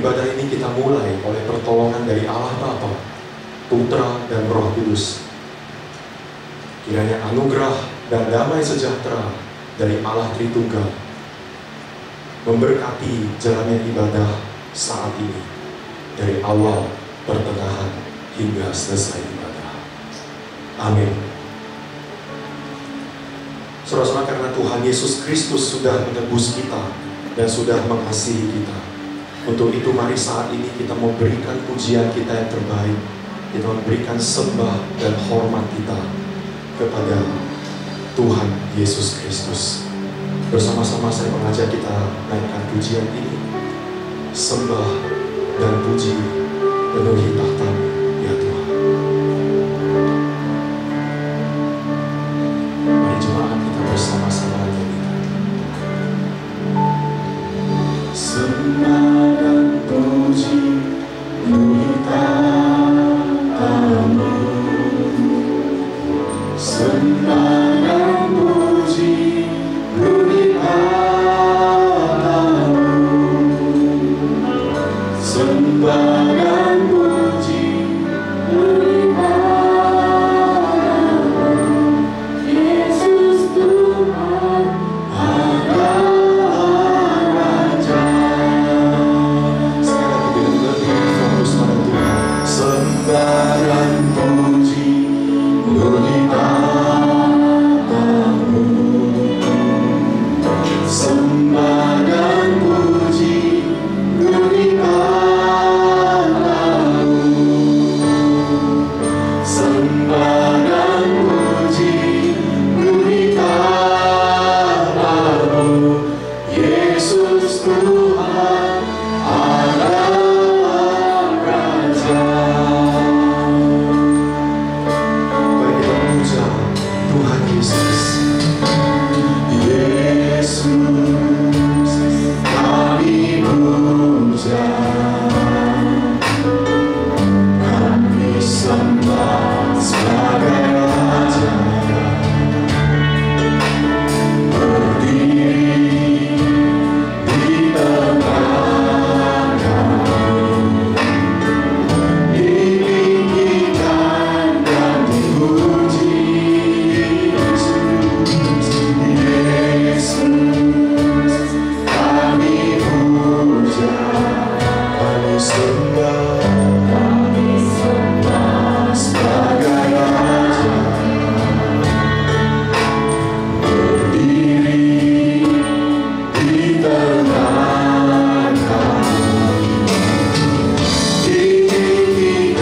Ibadah ini kita mulai oleh pertolongan dari Allah Bapa, Putra, dan Roh Kudus. Kiranya anugerah dan damai sejahtera dari Allah Tritunggal memberkati jalannya ibadah saat ini, dari awal, pertengahan, hingga selesai ibadah. Amin. Saudara-saudara, karena Tuhan Yesus Kristus sudah menebus kita dan sudah mengasihi kita, untuk itu mari saat ini kita memberikan pujian kita yang terbaik. Kita memberikan sembah dan hormat kita kepada Tuhan Yesus Kristus. Bersama-sama saya mengajak kita naikkan pujian ini. Sembah dan puji penuhi tahta-Mu, ya Tuhan. Mari jemaat kita bersama-sama nyanyikan. Sembah dan puji penuhi tahta-Mu. Sembah dan puji penuhi tahta-Mu. Sembah dan puji penuhi tahta-Mu. Yesus Tuhan adalah Raja. Sekali lagi lebih fokus pada Tuhan. Sembah dan puji penuhi tahta-Mu. Sembah dan puji penuhi tahta-Mu. Sembah dan puji penuhi tahta-Mu. Yesus Tuhan adalah Raja. Mari kita puja Tuhan Yesus. Yesus, kami puja, kami sembah sebagai Raja. Berdiri di tengah kami, ditinggikan dan dipuji. Yesus, kami puja, kami sembah sebagai Raja. Berdiri di tengah kami, ditinggikan.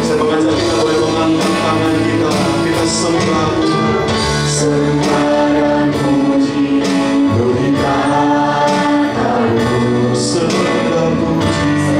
Saya mengajak kita boleh mengangkat tangan kita, kita sembah Tuhan. Sembah dan puji penuhi tahta-Mu. Sembah dan puji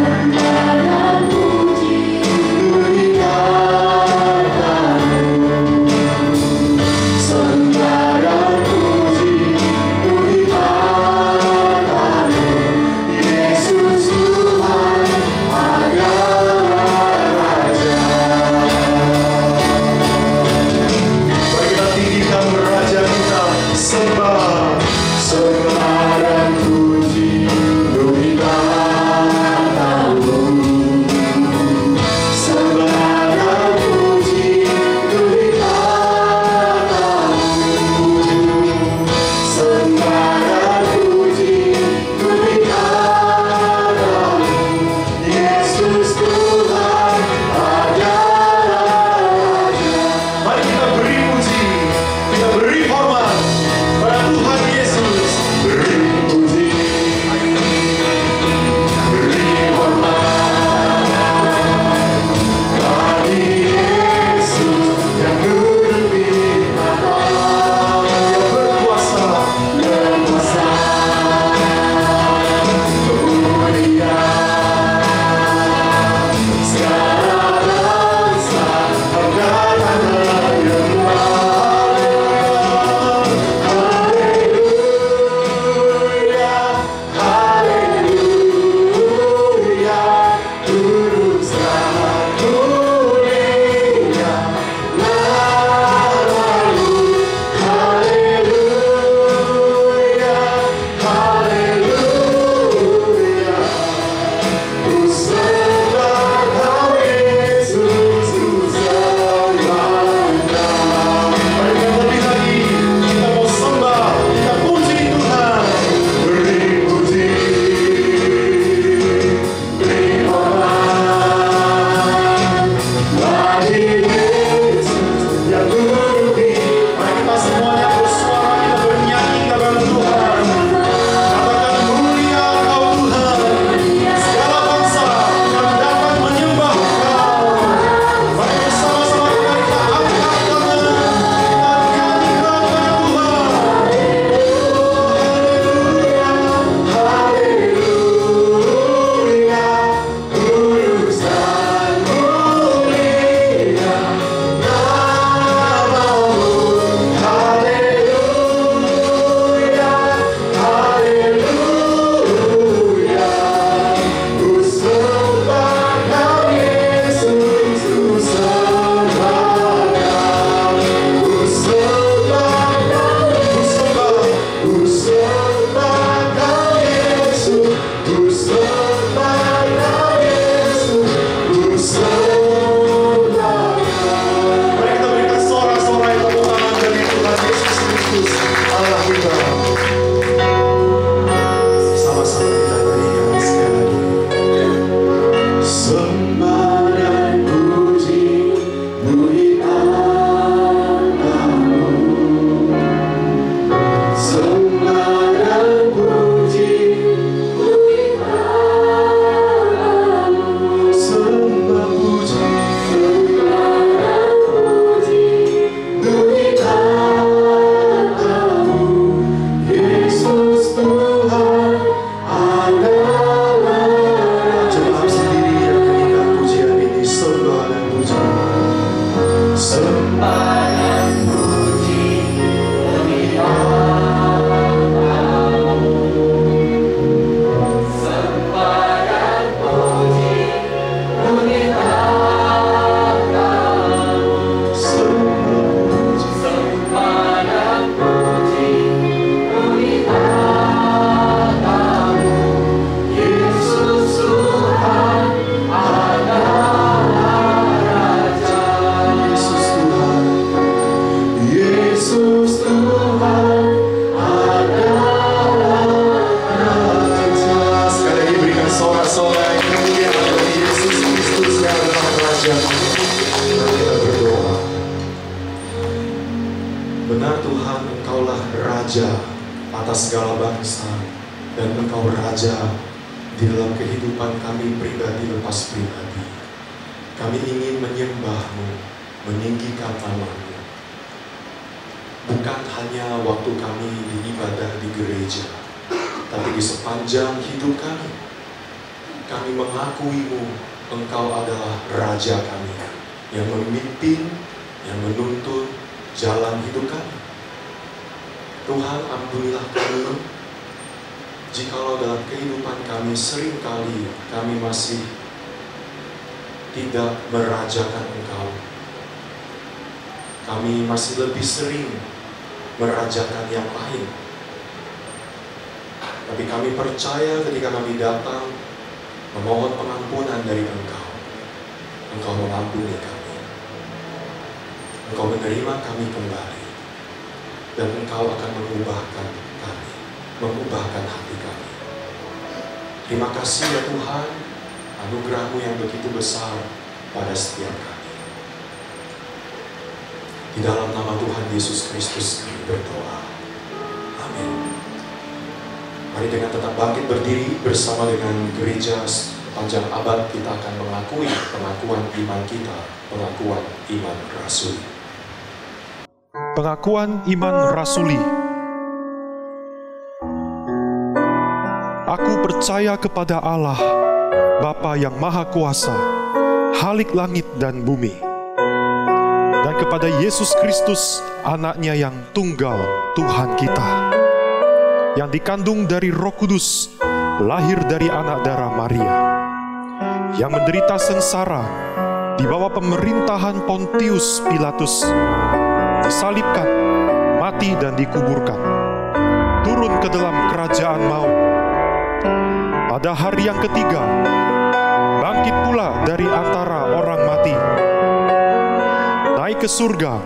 Benar Tuhan, Engkaulah Raja atas segala bangsa, dan Engkau Raja di dalam kehidupan kami pribadi lepas pribadi. Kami ingin menyembah-Mu, meninggikan nama-Mu. Bukan hanya waktu kami beribadah di gereja, tapi di sepanjang hidup kami. Kami mengakui-Mu, Engkau adalah Raja kami, yang memimpin, yang menuntun jalan hidup kami. Tuhan, ampunilah kami jikalau dalam kehidupan kami seringkali kami masih tidak merajakan Engkau. Kami masih lebih sering merajakan yang lain. Tapi kami percaya ketika kami datang memohon pengampunan dari Engkau, Engkau mengampuni kami. Engkau menerima kami kembali, dan Engkau akan mengubahkan kami, mengubahkan hati kami. Terima kasih ya Tuhan, anugerah-Mu yang begitu besar pada setiap kami. Di dalam nama Tuhan Yesus Kristus kami berdoa. Amin. Mari dengan tetap bangkit berdiri bersama dengan gereja sepanjang abad. Kita akan mengakui pengakuan iman kita, pengakuan iman rasuli. Pengakuan iman rasuli. Aku percaya kepada Allah, Bapa yang Maha Kuasa, Khalik langit dan bumi, dan kepada Yesus Kristus, Anaknya yang tunggal, Tuhan kita, yang dikandung dari Roh Kudus, lahir dari anak darah Maria, yang menderita sengsara di bawah pemerintahan Pontius Pilatus, disalibkan, mati dan dikuburkan, turun ke dalam kerajaan maut. Pada hari yang ketiga, bangkit pula dari antara orang mati, naik ke surga,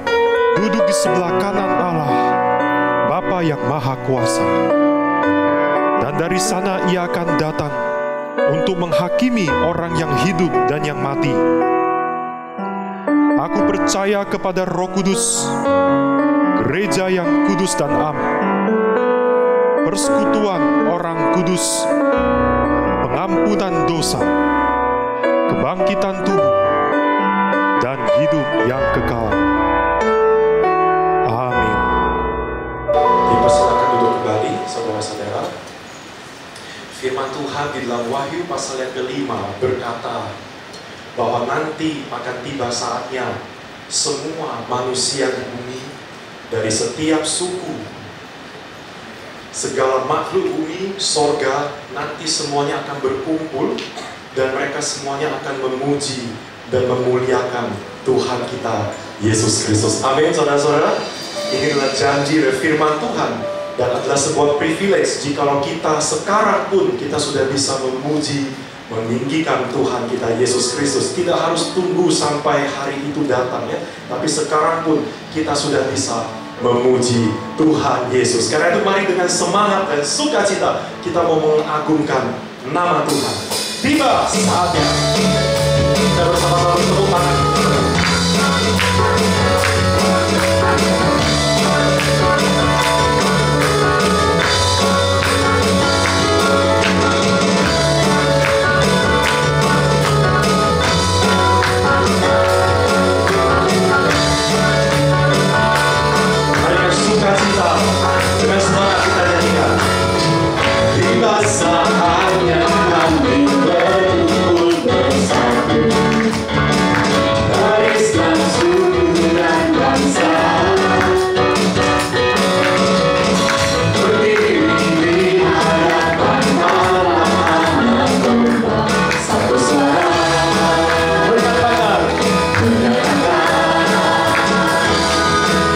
duduk di sebelah kanan Allah, Bapa yang Maha Kuasa. Dan dari sana Ia akan datang untuk menghakimi orang yang hidup dan yang mati. Aku percaya kepada Roh Kudus, gereja yang kudus dan am, persekutuan orang kudus, pengampunan dosa, kebangkitan tubuh, dan hidup yang kekal. Amin. Dipersilakan duduk kembali, saudara-saudara. Firman Tuhan di dalam Wahyu pasal yang kelima berkata bahwa nanti akan tiba saatnya semua manusia di bumi, dari setiap suku, segala makhluk bumi, sorga, nanti semuanya akan berkumpul, dan mereka semuanya akan memuji dan memuliakan Tuhan kita, Yesus Kristus. Amin, saudara-saudara. Ini adalah janji dan firman Tuhan Dan adalah sebuah privilege jikalau kita sekarang pun kita sudah bisa memuji, meninggikan Tuhan kita Yesus Kristus. Tidak harus tunggu sampai hari itu datang ya, tapi sekarang pun kita sudah bisa memuji Tuhan Yesus. Karena itu mari dengan semangat dan sukacita kita mau mengagungkan nama Tuhan. Tiba saatnya kita bersama-sama bertepuk tangan. Dengan semangat kita nyanyikan. Tiba saatnya kami berkumpul bersatu dari Islam, suku dan bangsa, berdiri di hadapan anak domba, satu suara berkatakan,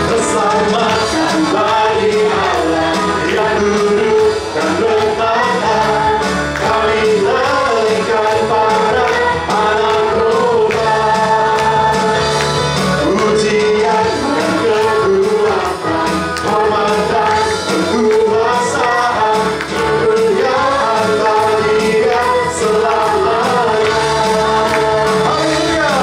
berselamatkan bagi Allah yang duduk dan bertahan. Kami naikkan pada anak domba pujian dan kekuatan, hormat dan kekuasaan, kemuliaan bagi Dia selamanya. Haleluya.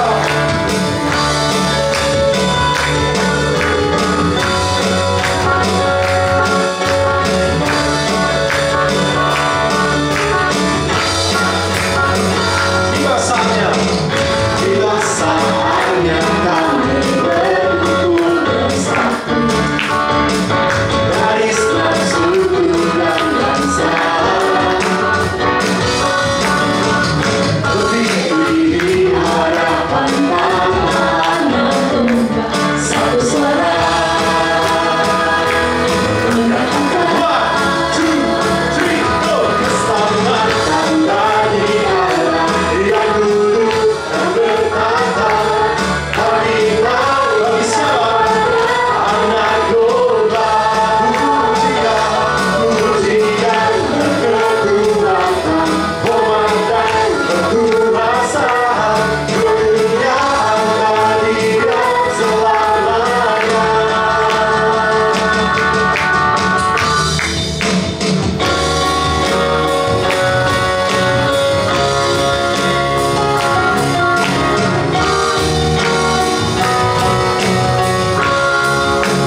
Tiba saatnya kami berkumpul bersatu dari setiap suku dan bangsa, berdiri di hadapan anak domba, satu suara berkatakan, 1, 2, 3, go! Keselamatan bagi Allah yang duduk dan bertahan. Kami bagi siapa? Anak domba. Pujian dan kekuatan, hormat dan kekuasaan, kemuliaan bagi Dia selamanya.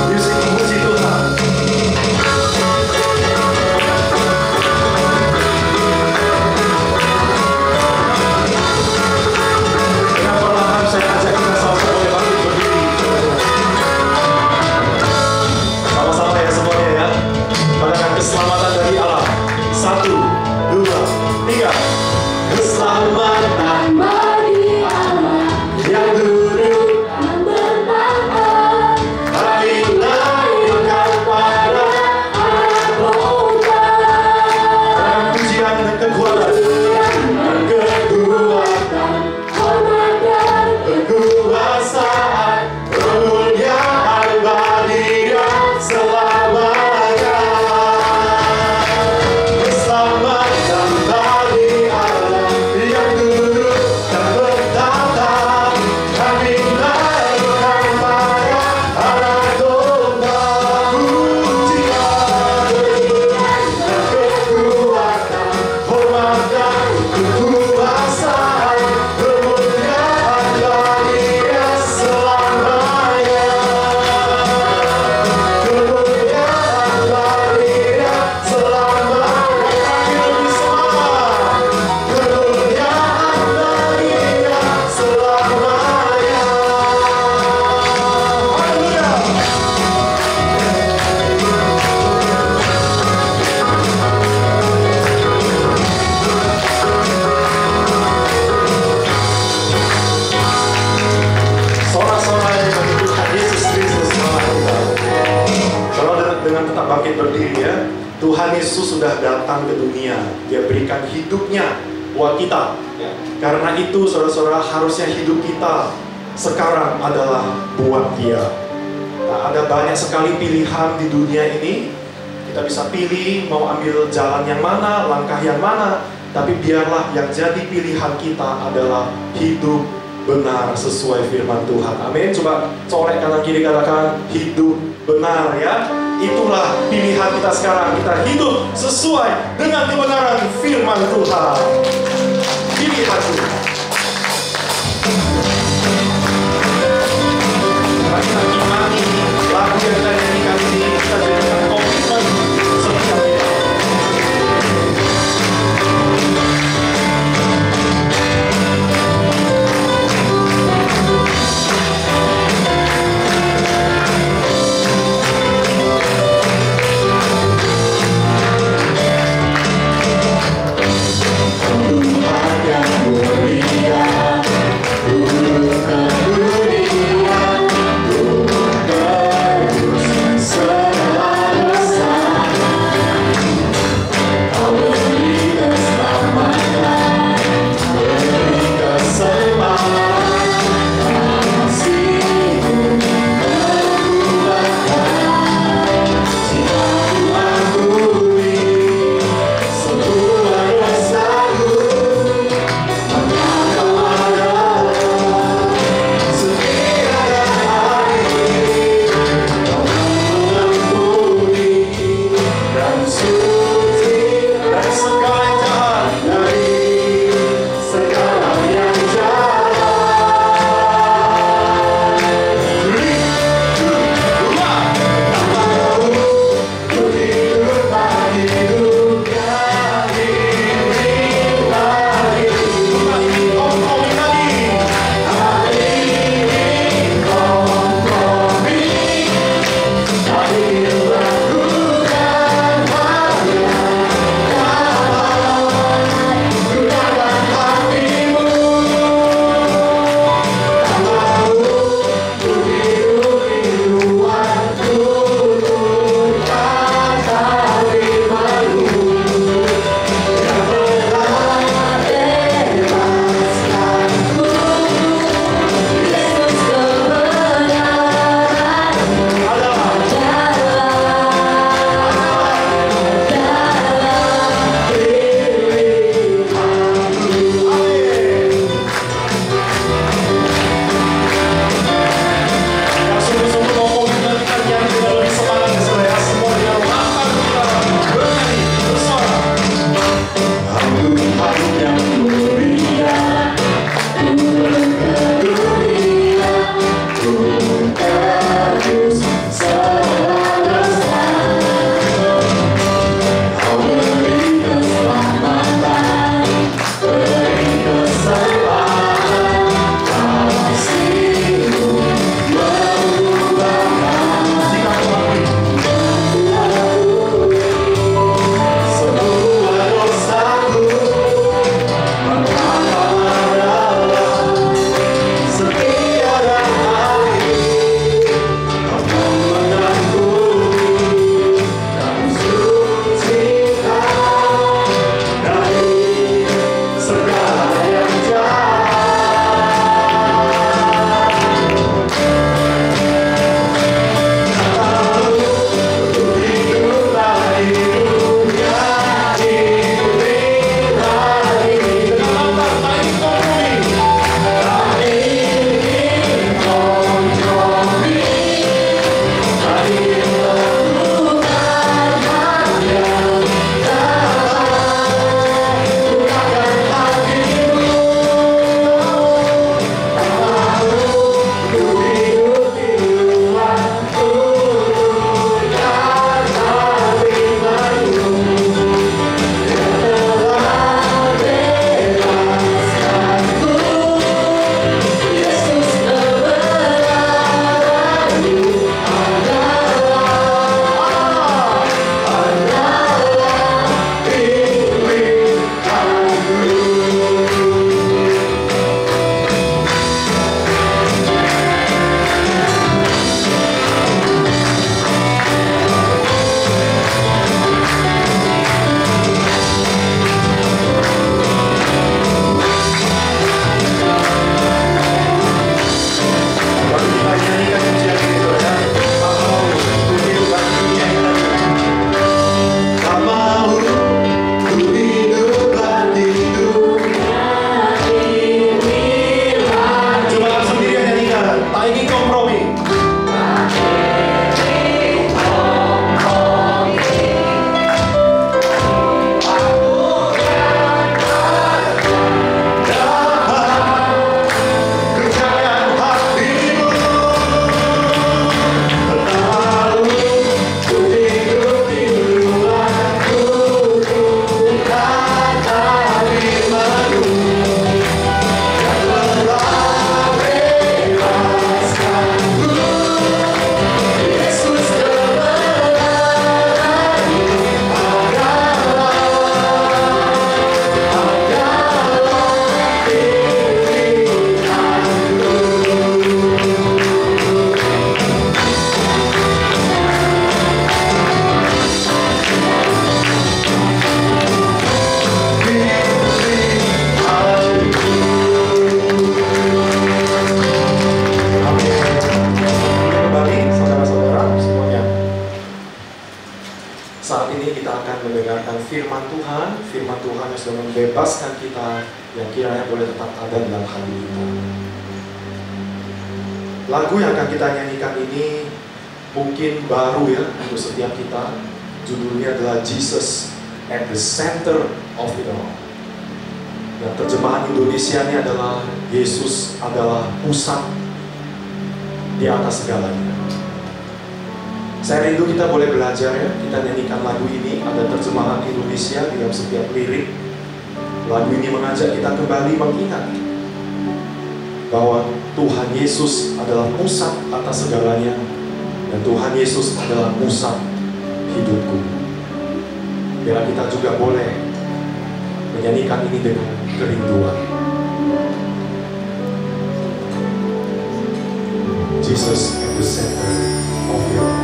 Musik memuji Tuhan. Dengan perlahan saya ajak kita sama-sama boleh bangkit berdiri. Sama-sama ya semuanya ya. Katakan keselamatan dari Allah. 1, 2, 3. Keselamatan bagi Allah yang duduk dan bertahan. Kami naikkan pada anak domba. Dengan pujian dan kekuatan, hormat dan kekuasaan, kemuliaan bagi Dia selamanya. Keselamatan bagi Allah yang duduk dan bertahan. Kami naikkan pada anak domba. Pujian dan kekuatan, hormat dan kekuasaan, kemuliaan bagi Dia selamanya. Kemuliaan bagi Dia selamanya. Kita lebih semangat. Kemuliaan bagi Dia selamanya. Haleluya. Sorak-sorai bagi Tuhan Yesus Kristus selamat kita. Saudara dengan tetap bangkit berdiri ya. Tuhan Yesus sudah datang ke dunia. Dia berikan hidupnya buat kita. Karena itu saudara-saudara harusnya hidup kita sekarang adalah buat Dia. Nah, ada banyak sekali pilihan di dunia ini. Kita Kita bisa pilih mau ambil jalan yang mana, langkah yang mana, tapi biarlah yang jadi pilihan kita adalah hidup benar sesuai firman Tuhan. Amin. Coba colek kanan kiri, katakan hidup benar ya. Itulah pilihan kita sekarang. Kita hidup sesuai dengan kebenaran firman Tuhan. Pilihan Tuhan. Mari kita imani lagu yang kita nyanyikan ini, kita jadikan komitmen setiap hari. Aku membebaskan kita, yang kiranya boleh tetap ada dalam hati kita. Lagu yang akan kita nyanyikan ini mungkin baru ya untuk setiap kita. Judulnya adalah Jesus at the Center of It All. Yang terjemahan Indonesianya adalah Yesus adalah pusat di atas segalanya. Saya rindu kita boleh belajar ya, kita nyanyikan lagu ini, ada terjemahan Indonesia di dalam setiap lirik. Lagu ini mengajak kita kembali mengingat bahwa Tuhan Yesus adalah pusat atas segalanya, dan Tuhan Yesus adalah pusat hidupku. Biar kita juga boleh menyanyikan ini dengan kerinduan. Jesus at the center of it all.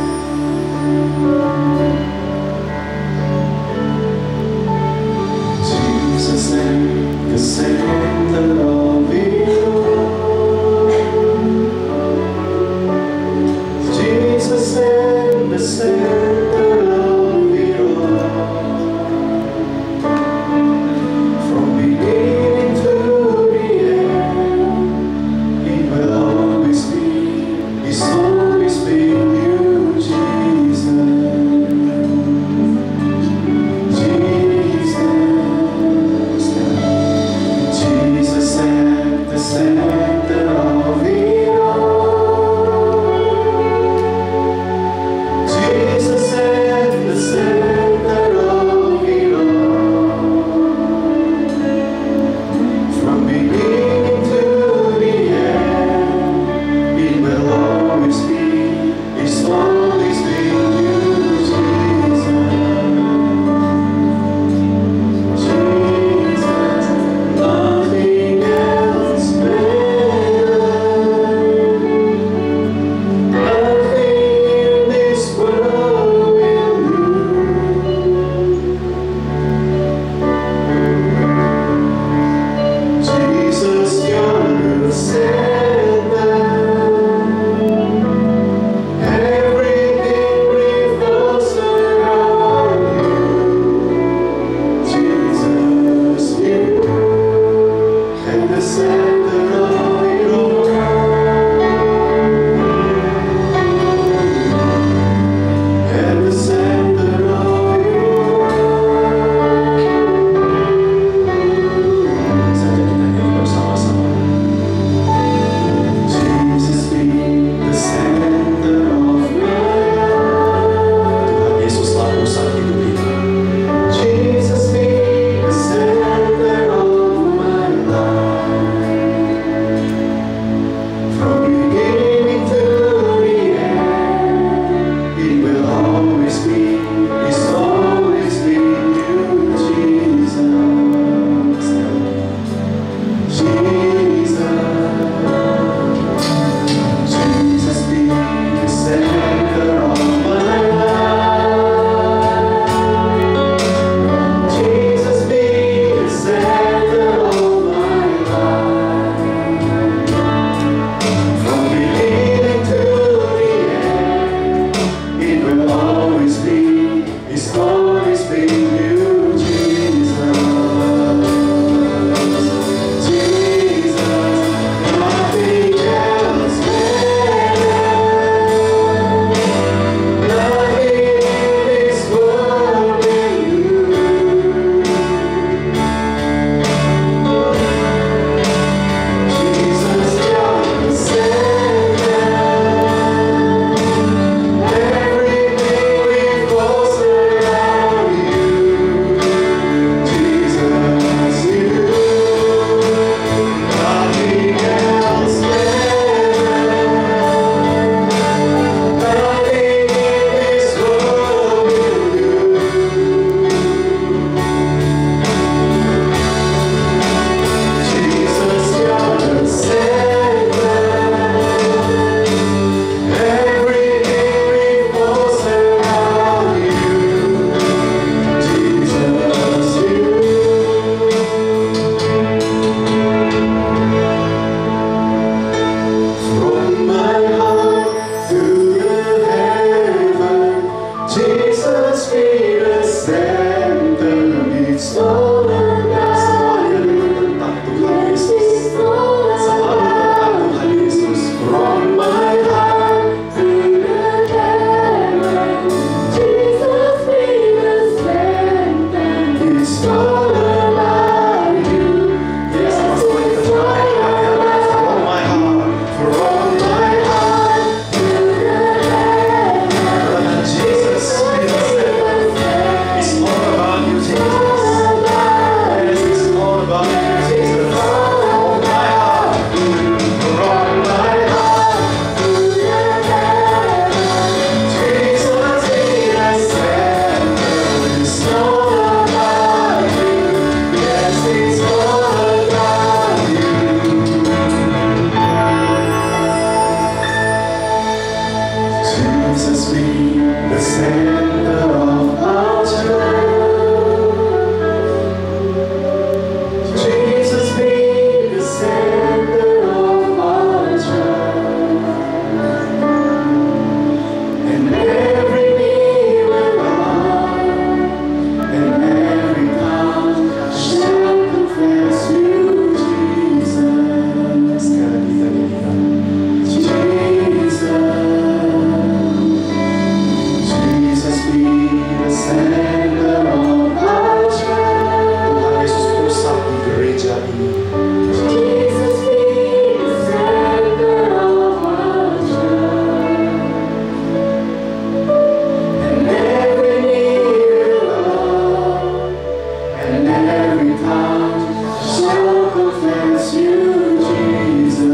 Jesus at the center of it all. Jesus at the center of it all. From beginning to the end, He will always be, He's always been you, Jesus. Jesus at the center of it all. Jesus at the center of it all. From beginning to the end, He will always be, He's always been you, Jesus. Jesus, nothing else matters. Nothing in this world will do. Jesus, you're the center. Everything revolves around you. Jesus, you at the center of it all. At the center of it all. Saja kita nyanyi bersama-sama. Jesus be the center of my life. Tuhan Yesuslah pusat hidup kita. Jesus be the center of my life. confess you, Jesus.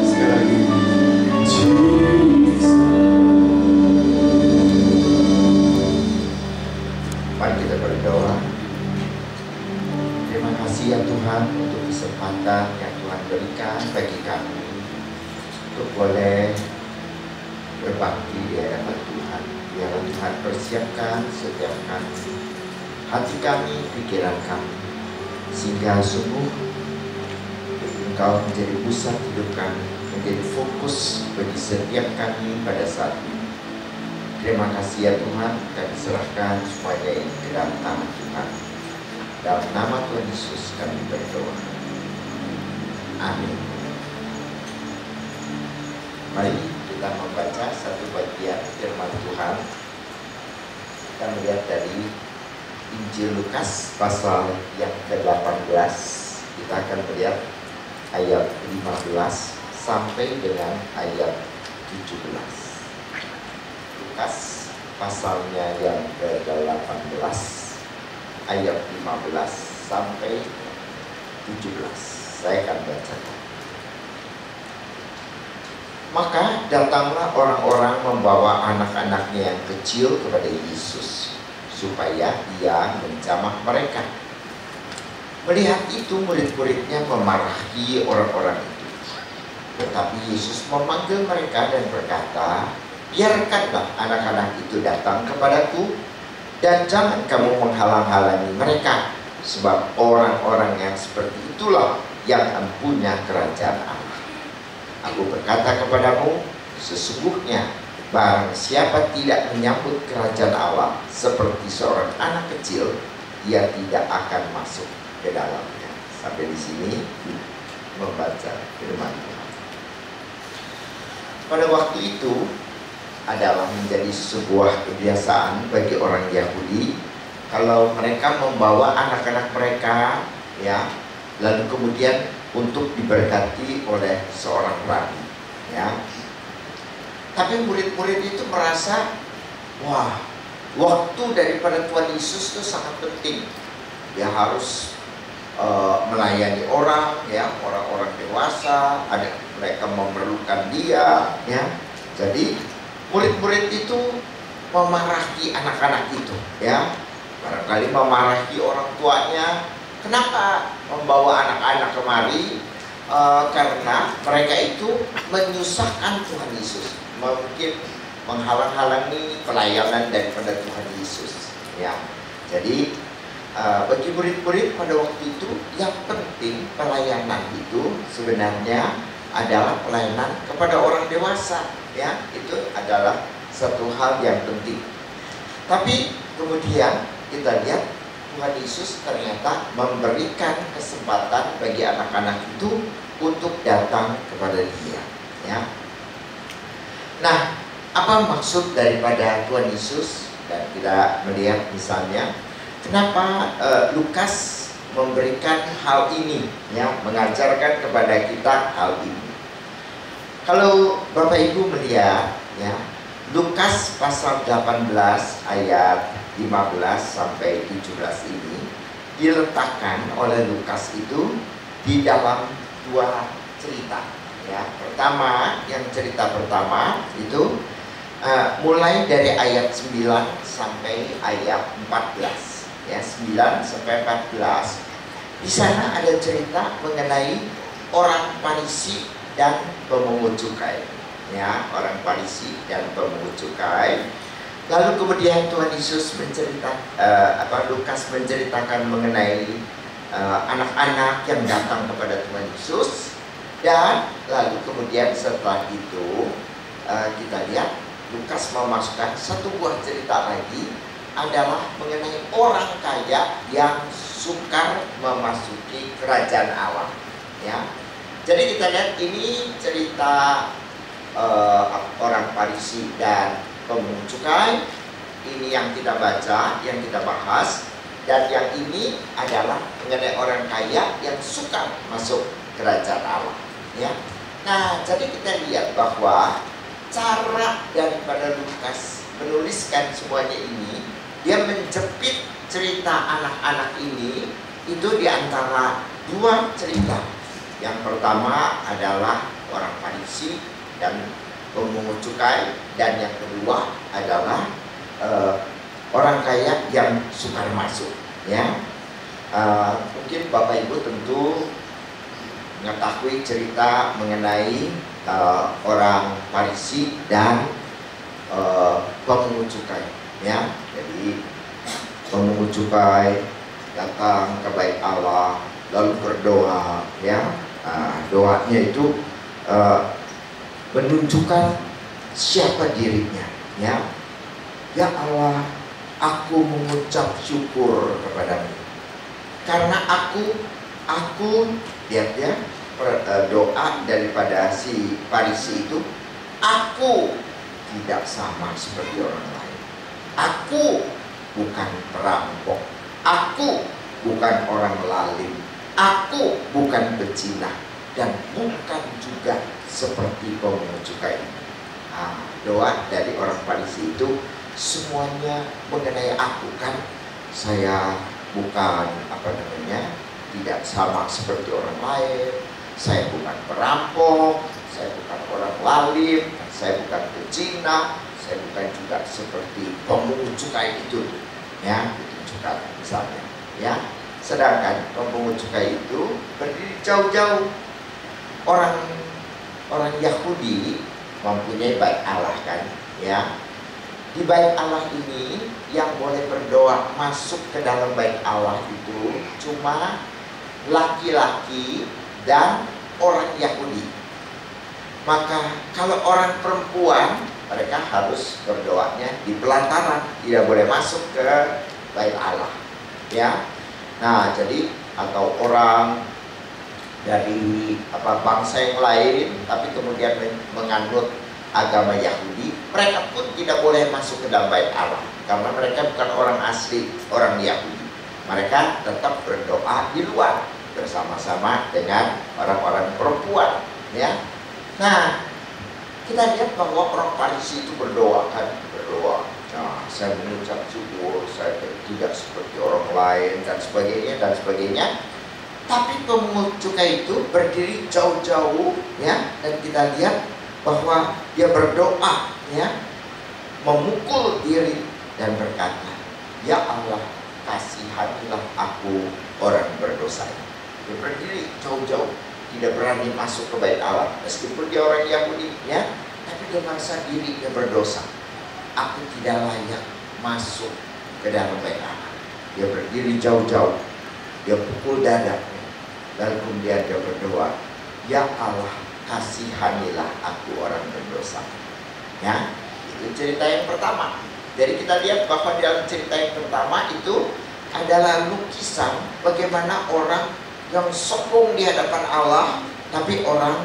Sekali lagi, Jesus. Mari kita berdoa. Terima kasih ya Tuhan untuk kesempatan yang Tuhan berikan bagi kami untuk boleh berbakti di hadapan Tuhan. Biarlah Tuhan persiapkan setiap kami, hati kami, pikiran kami, sehingga sungguh Engkau menjadi pusat hidup kami, menjadi fokus bagi setiap kami pada saat ini. Terima kasih ya Tuhan, kami serahkan semuanya ini ke dalam tangan Tuhan. Dalam nama Tuhan Yesus kami berdoa. Amin. Mari kita membaca satu bagian firman Tuhan. Kita melihat dari Injil Lukas pasal yang ke-18. Kita akan melihat ayat 15 sampai dengan ayat 17. Lukas pasalnya yang ke-18 ayat 15 sampai 17. Saya akan bacakan. Maka datanglah orang-orang membawa anak-anaknya yang kecil kepada Yesus supaya ia menjamah mereka. Melihat itu murid-muridnya memarahi orang-orang itu. Tetapi Yesus memanggil mereka dan berkata, biarkanlah anak-anak itu datang kepadaku, dan jangan kamu menghalang-halangi mereka, sebab orang-orang yang seperti itulah yang empunya kerajaan Allah. Aku berkata kepadamu, sesungguhnya barang siapa tidak menyambut kerajaan Allah seperti seorang anak kecil, ia tidak akan masuk ke dalamnya. Sampai di sini membaca firman Tuhan. Pada waktu itu adalah menjadi sebuah kebiasaan bagi orang Yahudi kalau mereka membawa anak-anak mereka, ya, lalu kemudian untuk diberkati oleh seorang rabi, ya. Tapi murid-murid itu merasa, wah, waktu daripada Tuhan Yesus itu sangat penting. Dia harus melayani orang, ya, orang-orang dewasa, ada mereka memerlukan dia, ya. Jadi murid-murid itu memarahi anak-anak itu, ya, barangkali memarahi orang tuanya. Kenapa membawa anak-anak kemari? Karena mereka itu menyusahkan Tuhan Yesus, mungkin menghalang-halangi pelayanan daripada Tuhan Yesus, ya. Jadi bagi murid-murid pada waktu itu yang penting pelayanan itu sebenarnya adalah pelayanan kepada orang dewasa, ya. Itu adalah satu hal yang penting. Tapi kemudian kita lihat Tuhan Yesus ternyata memberikan kesempatan bagi anak-anak itu untuk datang kepada Dia, ya. Nah, apa maksud daripada Tuhan Yesus? Dan kita melihat misalnya kenapa Lukas memberikan hal ini, ya, mengajarkan kepada kita hal ini. Kalau Bapak Ibu melihat, ya, Lukas pasal 18 ayat 15 sampai 17 ini diletakkan oleh Lukas itu di dalam dua cerita, ya. Pertama, yang cerita pertama itu mulai dari ayat 9 sampai ayat 14. Ya, 9 sampai 14. Di sana ada cerita mengenai orang Farisi dan pemungut cukai, ya, orang Farisi dan pemungut cukai. Lalu kemudian Tuhan Yesus Lukas menceritakan mengenai anak-anak yang datang kepada Tuhan Yesus. Dan lalu kemudian setelah itu kita lihat Lukas memasukkan satu buah cerita lagi, adalah mengenai orang kaya yang sukar memasuki kerajaan Allah, ya. Jadi kita lihat ini cerita orang Farisi dan pemungut cukai. Ini yang kita baca, yang kita bahas. Dan yang ini adalah mengenai orang kaya yang sukar masuk kerajaan Allah. ya. Nah, jadi kita lihat bahwa cara daripada Lukas menuliskan semuanya ini, dia menjepit cerita anak-anak ini itu di antara dua cerita. Yang pertama adalah orang Farisi dan pemungut cukai, dan yang kedua adalah orang kaya yang sukar masuk, ya. Mungkin Bapak Ibu tentu mengetahui cerita mengenai orang Farisi dan pemungut cukai, ya. Jadi pemungut cukai datang ke bait Allah lalu berdoa, ya. Doanya itu menunjukkan siapa dirinya, ya. Ya Allah, aku mengucap syukur kepadamu karena aku lihat ya, doa daripada si Farisi itu, aku tidak sama seperti orang lain. Aku bukan perampok, aku bukan orang lalim, aku bukan bezinah, dan bukan juga seperti pemungut cukai. Doa dari orang Farisi itu semuanya mengenai aku, kan. Saya bukan tidak sama seperti orang lain. Saya bukan perampok, saya bukan orang lalim, saya bukan bezinah, saya bukan juga seperti pemungut cukai itu, ya, ditunjukkan misalnya, ya. Sedangkan pemungut cukai itu berdiri jauh-jauh. Orang Yahudi mempunyai bait Allah, kan, ya. Di bait Allah ini yang boleh berdoa masuk ke dalam bait Allah itu cuma laki-laki dan orang Yahudi. Maka kalau orang perempuan, mereka harus berdoanya di pelantaran, tidak boleh masuk ke bait Allah, ya. Nah, jadi atau orang dari bangsa yang lain tapi kemudian menganut agama Yahudi, mereka pun tidak boleh masuk ke dalam bait Allah karena mereka bukan orang asli, orang Yahudi. Mereka tetap berdoa di luar bersama-sama dengan orang-orang perempuan, ya. Nah, kita lihat bahwa orang Farisi itu berdoa, kan, berdoa. Nah, saya mengucap syukur, saya tidak seperti orang lain dan sebagainya. Tapi pemungut cukai itu berdiri jauh-jauh, ya, dan kita lihat bahwa dia berdoa, ya, memukul diri dan berkata, ya Allah, kasihanilah aku orang berdosa. Dia berdiri jauh-jauh, tidak berani masuk ke bait Allah meskipun dia orang Yahudi, ya, tapi dia merasa diri dia berdosa. Aku tidak layak masuk ke dalam bait Allah. Dia berdiri jauh-jauh, dia pukul dadanya, lalu kemudian dia berdoa, ya Allah, kasihanilah aku orang berdosa. Ya, itu cerita yang pertama. Jadi kita lihat bahwa dalam cerita yang pertama itu adalah lukisan bagaimana orang yang sombong di hadapan Allah, tapi orang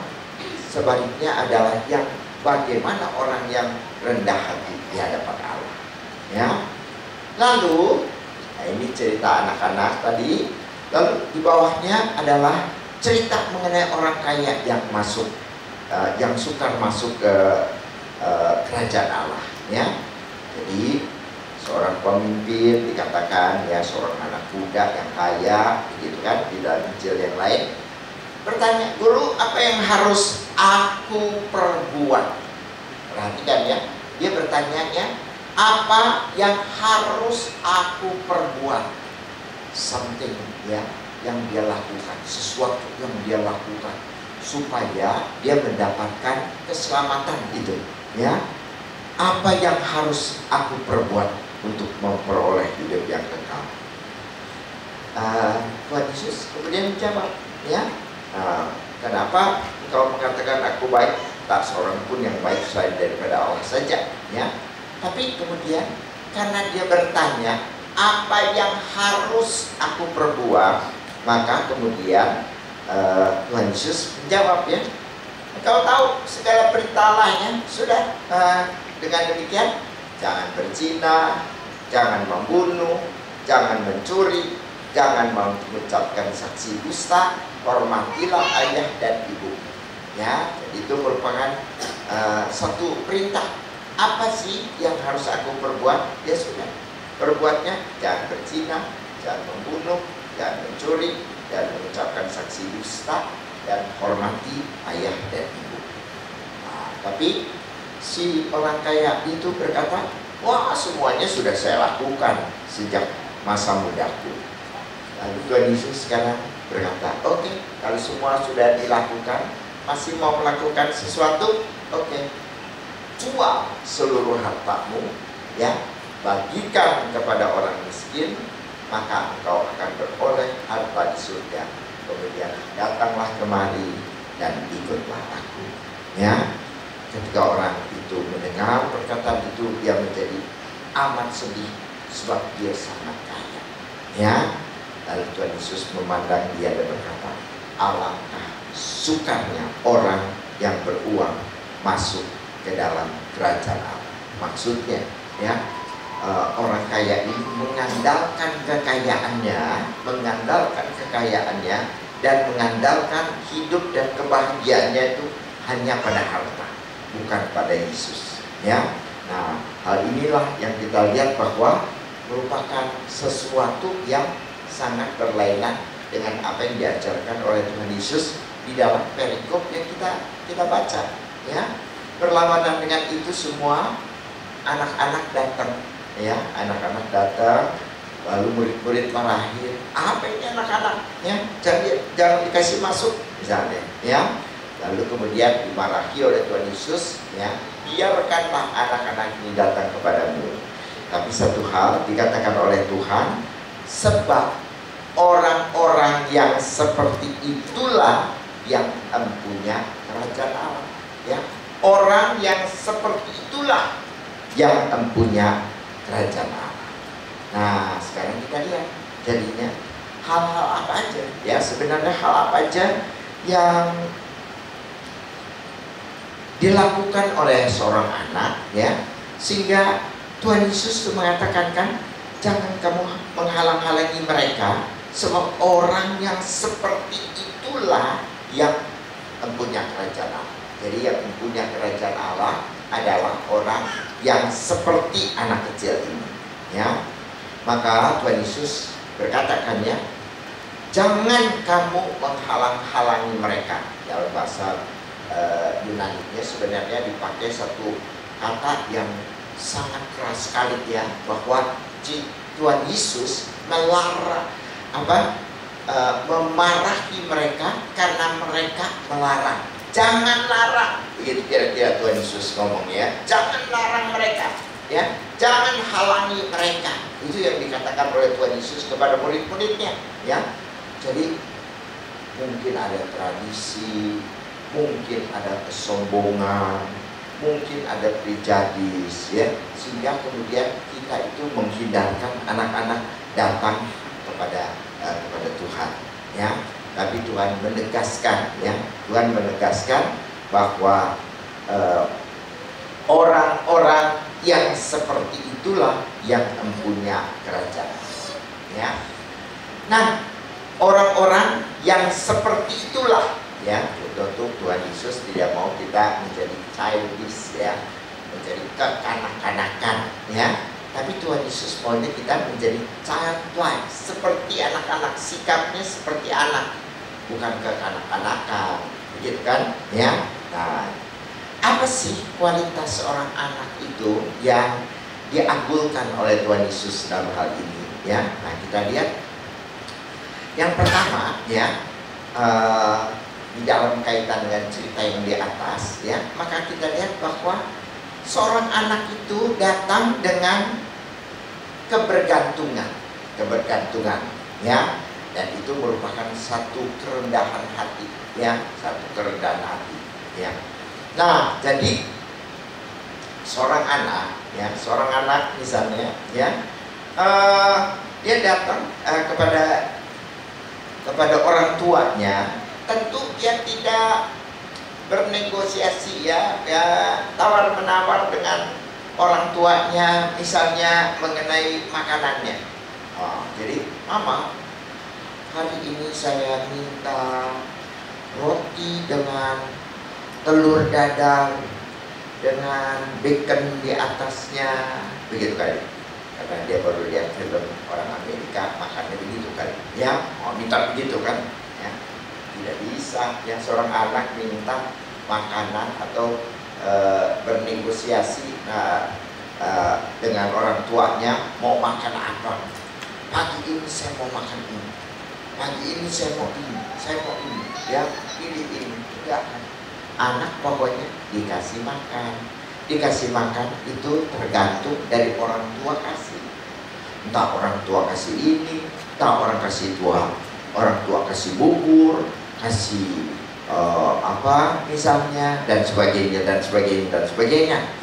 sebaliknya adalah yang bagaimana orang yang rendah hati di hadapan Allah. Ya. Lalu, nah ini cerita anak-anak tadi. Lalu di bawahnya adalah cerita mengenai orang kaya yang masuk, yang sukar masuk ke kerajaan Allah, ya. Jadi seorang pemimpin dikatakan, ya, seorang anak muda yang kaya, begitu kan, di dalam Injil yang lain bertanya, guru, apa yang harus aku perbuat? Perhatikan, ya, dia bertanyanya, apa yang harus aku perbuat? Something, ya, yang dia lakukan, sesuatu yang dia lakukan supaya dia mendapatkan keselamatan itu, ya. Apa yang harus aku perbuat untuk memperoleh hidup yang kekal? Tuhan Yesus kemudian menjawab, ya, kenapa engkau mengatakan aku baik? Tak seorang pun yang baik selain daripada Allah saja, ya. Tapi kemudian karena dia bertanya apa yang harus aku perbuat, maka kemudian Tuhan Yesus menjawab, ya, engkau tahu segala perintah Allahnya. Sudah, dengan demikian jangan berzina, jangan membunuh, jangan mencuri, jangan mengucapkan saksi dusta, hormatilah ayah dan ibu. Ya, jadi itu merupakan satu perintah. Apa sih yang harus aku perbuat? Ya sudah, perbuatnya jangan berzina, jangan membunuh, jangan mencuri, dan mengucapkan saksi dusta, dan hormati ayah dan ibu. Nah, tapi si orang kaya itu berkata, wah, semuanya sudah saya lakukan sejak masa mudaku. Lalu Tuhan Yesus sekarang berkata, oke, kalau semua sudah dilakukan, masih mau melakukan sesuatu, oke, jual seluruh hartamu, ya, bagikan kepada orang miskin, maka engkau akan beroleh harta di surga. Kemudian datanglah kemari dan ikutlah aku. Ya, ketika orang itu mendengar perkataan itu, dia menjadi amat sedih sebab dia sangat kaya. Ya, lalu Tuhan Yesus memandang dia dan berkata, alangkah sukanya orang yang beruang masuk ke dalam kerajaan Allah. Maksudnya, ya, orang kaya ini mengandalkan kekayaannya, dan mengandalkan hidup dan kebahagiaannya itu hanya pada harta, bukan pada Yesus. Ya, nah, hal inilah yang kita lihat bahwa merupakan sesuatu yang sangat berlainan dengan apa yang diajarkan oleh Tuhan Yesus di dalam perikop yang kita baca. Ya, berlawanan dengan itu semua, anak-anak datang, ya, anak-anak datang, lalu murid-murid marahin, apa ini anak-anak, ya, jangan dikasih masuk, misalnya, ya. Lalu kemudian dimarahi oleh Tuhan Yesus, ya, biarkanlah anak-anak ini datang kepadamu. Tapi satu hal dikatakan oleh Tuhan, sebab orang-orang yang seperti itulah yang empunya kerajaan Allah. Ya, orang yang seperti itulah yang empunya kerajaan Allah. Nah, sekarang kita lihat jadinya hal-hal apa aja, ya, sebenarnya hal apa aja yang dilakukan oleh seorang anak, ya, sehingga Tuhan Yesus mengatakan, kan, jangan kamu menghalang-halangi mereka, sebab orang yang seperti itulah yang empunya kerajaan Allah. Jadi yang mempunyai kerajaan Allah adalah orang yang seperti anak kecil ini. Ya, maka Tuhan Yesus berkatakan, ya, jangan kamu menghalang-halangi mereka. Dalam bahasa Yunani-nya sebenarnya dipakai satu kata yang sangat keras sekali, ya, bahwa Tuhan Yesus memarahi mereka karena mereka melarang. Jangan larang, begitu kira-kira Tuhan Yesus ngomong, ya. Jangan larang mereka, ya. Jangan halangi mereka. Itu yang dikatakan oleh Tuhan Yesus kepada murid-muridnya, ya. Jadi mungkin ada tradisi, mungkin ada kesombongan, mungkin ada prejudis, ya, sehingga kemudian kita itu menghindarkan anak-anak datang kepada Tuhan, ya. Tapi Tuhan menegaskan, ya, Tuhan menegaskan bahwa orang-orang yang seperti itulah yang mempunyai kerajaan, ya. Nah, orang-orang yang seperti itulah, ya, tentu Tuhan Yesus tidak mau kita menjadi childish, ya, menjadi kekanak-kanakan, ya. Tapi Tuhan Yesus maunya kita menjadi childlike, seperti anak-anak, sikapnya seperti anak, bukan kekanak-kanakan, begitu kan? Ya. Nah, apa sih kualitas seorang anak itu yang diagungkan oleh Tuhan Yesus dalam hal ini? Ya, nah, kita lihat yang pertama, ya, di dalam kaitan dengan cerita yang di atas, ya, maka kita lihat bahwa seorang anak itu datang dengan kebergantungan, ya, dan itu merupakan satu kerendahan hati, ya, satu kerendahan hati, ya. Nah, jadi seorang anak, ya, seorang anak misalnya, ya, dia datang kepada orang tuanya, tentu dia tidak bernegosiasi, ya, tawar menawar dengan orang tuanya, misalnya mengenai makanannya. Jadi, Mama, hari ini saya minta roti dengan telur dadar dengan bacon di atasnya, begitu kali. Karena dia baru lihat film orang Amerika makannya begitu kali. Ya, mau minta begitu kan? Ya, tidak bisa. Ya, seorang anak minta makanan atau bernegosiasi dengan orang tuanya mau makan apa. Pagi ini saya mau makan ini, pagi ini saya mau ini, ya pilih ini. Enggak kan? Anak pokoknya dikasih makan. Dikasih makan itu tergantung dari orang tua kasih. Entah orang tua kasih ini, entah orang tua kasih bubur, kasih apa misalnya, dan sebagainya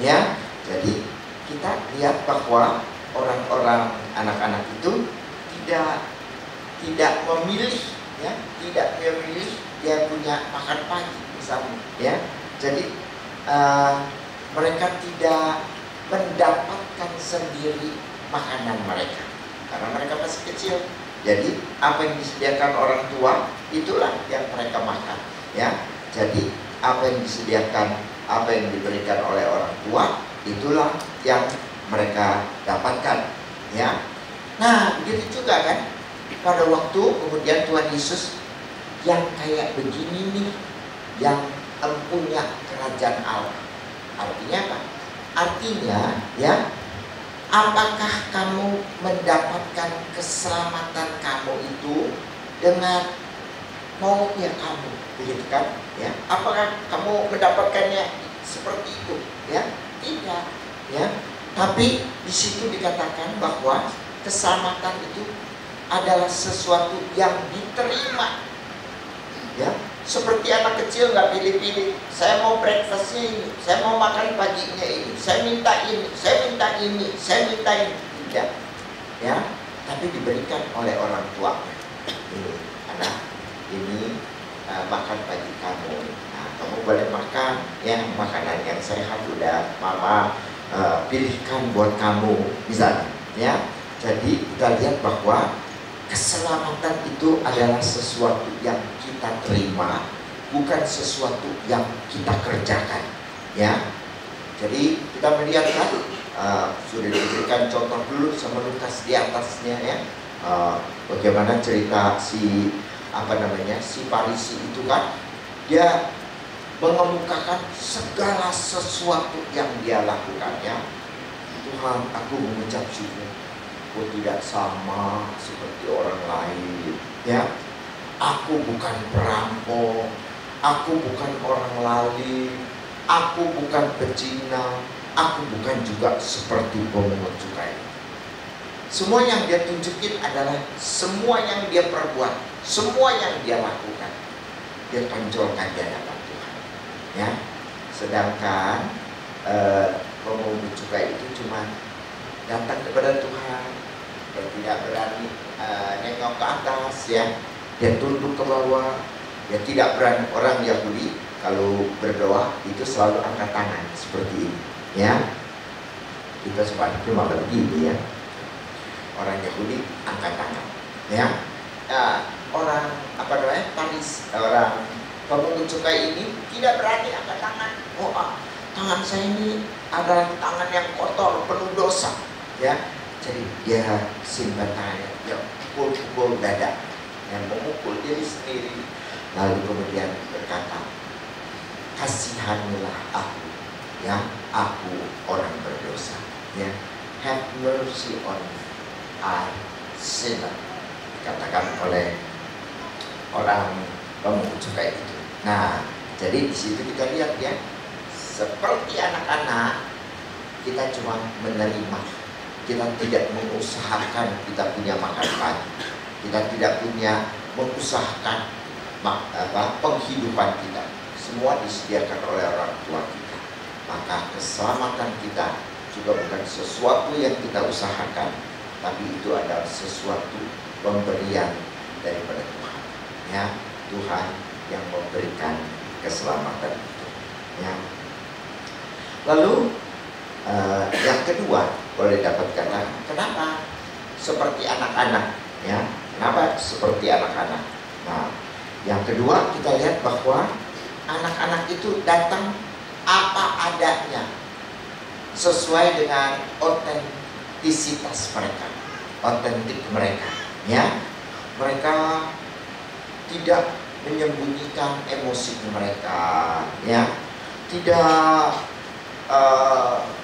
ya. Jadi kita lihat bahwa orang-orang anak-anak itu tidak memilih, ya, tidak memilih dia punya makan pagi misalnya, ya. Jadi mereka tidak mendapatkan sendiri makanan mereka karena mereka masih kecil. Jadi apa yang disediakan orang tua itulah yang mereka makan, ya. Jadi apa yang disediakan, apa yang diberikan oleh orang tua itulah yang mereka dapatkan, ya. Nah, begitu juga kan pada waktu kemudian Tuhan Yesus yang kayak begini nih, yang empunya kerajaan Allah. Artinya apa? Artinya, ya, apakah kamu mendapatkan keselamatan kamu itu dengan maunya kamu, begitu kan? Ya, apakah kamu mendapatkannya seperti itu? Ya, tidak, ya. Tapi di situ dikatakan bahwa keselamatan itu adalah sesuatu yang diterima, ya. Seperti anak kecil nggak pilih-pilih. Saya mau breakfastnya ini, saya mau makan paginya ini, saya minta ini, saya minta ini, saya minta ini. Tidak, ya. Tapi diberikan oleh orang tua. Ini anak, ini makan pagi kamu. Nah, kamu boleh makan, ya, makanan yang sehat udah mama pilihkan buat kamu, misalnya, ya. Jadi kita lihat bahwa keselamatan itu adalah sesuatu yang kita terima, bukan sesuatu yang kita kerjakan, ya. Jadi kita melihat kan, sudah diberikan contoh dulu sama Lukas di atasnya, ya. Bagaimana cerita si Farisi itu kan, dia mengemukakan segala sesuatu yang dia lakukannya. Tuhan, aku mengucap syukur, aku tidak sama seperti orang lain, ya. Aku bukan perampok, aku bukan orang lalim, aku bukan pezina, aku bukan juga seperti pemungut cukai. Semua yang dia tunjukin adalah semua yang dia perbuat, semua yang dia lakukan, dia tonjolkan di hadapan Tuhan, ya. Sedangkan pemungut cukai itu cuma datang kepada Tuhan, dia tidak berani nengok ke atas, ya. Dia tunduk ke bawah. Dia tidak berani. Orang Yahudi kalau berdoa itu selalu angkat tangan seperti ini, ya. Kita sebaliknya malah begini, ya. Orang Yahudi angkat tangan, ya. Orang Farisi, orang pemungut cukai ini tidak berani angkat tangan. Tangan saya ini adalah tangan yang kotor, penuh dosa, ya. Jadi dia simpan tangannya, dia pukul-pukul dada, yang memukul diri sendiri. Lalu kemudian berkata, kasihanilah aku, ya, aku orang berdosa, ya. Have mercy on me, I sinner, dikatakan oleh orang pemungut cukai itu. Nah, jadi di situ kita lihat, ya, seperti anak-anak kita cuma menerima. Kita tidak mengusahakan kita punya makan pagi. Kita tidak punya mengusahakan penghidupan kita. Semua disediakan oleh orang tua kita. Maka keselamatan kita juga bukan sesuatu yang kita usahakan, tapi itu adalah sesuatu pemberian daripada Tuhan, ya. Tuhan yang memberikan keselamatan itu, ya. Lalu yang kedua, boleh dapat kata, kenapa seperti anak-anak, ya? Kenapa seperti anak-anak? Nah, yang kedua kita lihat bahwa anak-anak itu datang apa adanya, sesuai dengan otentisitas mereka, otentik mereka, ya. Mereka tidak menyembunyikan emosi mereka, ya, tidak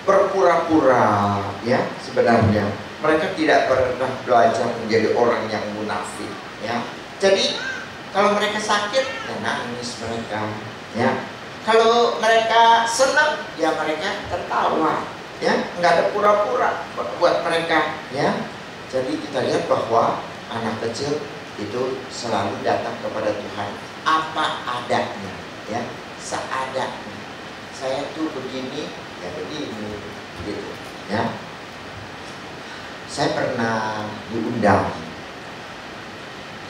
berpura-pura, ya. Sebenarnya mereka tidak pernah belajar menjadi orang yang munafik, ya. Jadi kalau mereka sakit, ya nangis mereka, ya. Kalau mereka senang, ya mereka tertawa, ya. Nggak ada pura-pura buat mereka, ya. Jadi kita lihat bahwa anak kecil itu selalu datang kepada Tuhan apa adanya, ya, seadanya. Saya tuh begini, ya begini, gitu, ya. Saya pernah diundang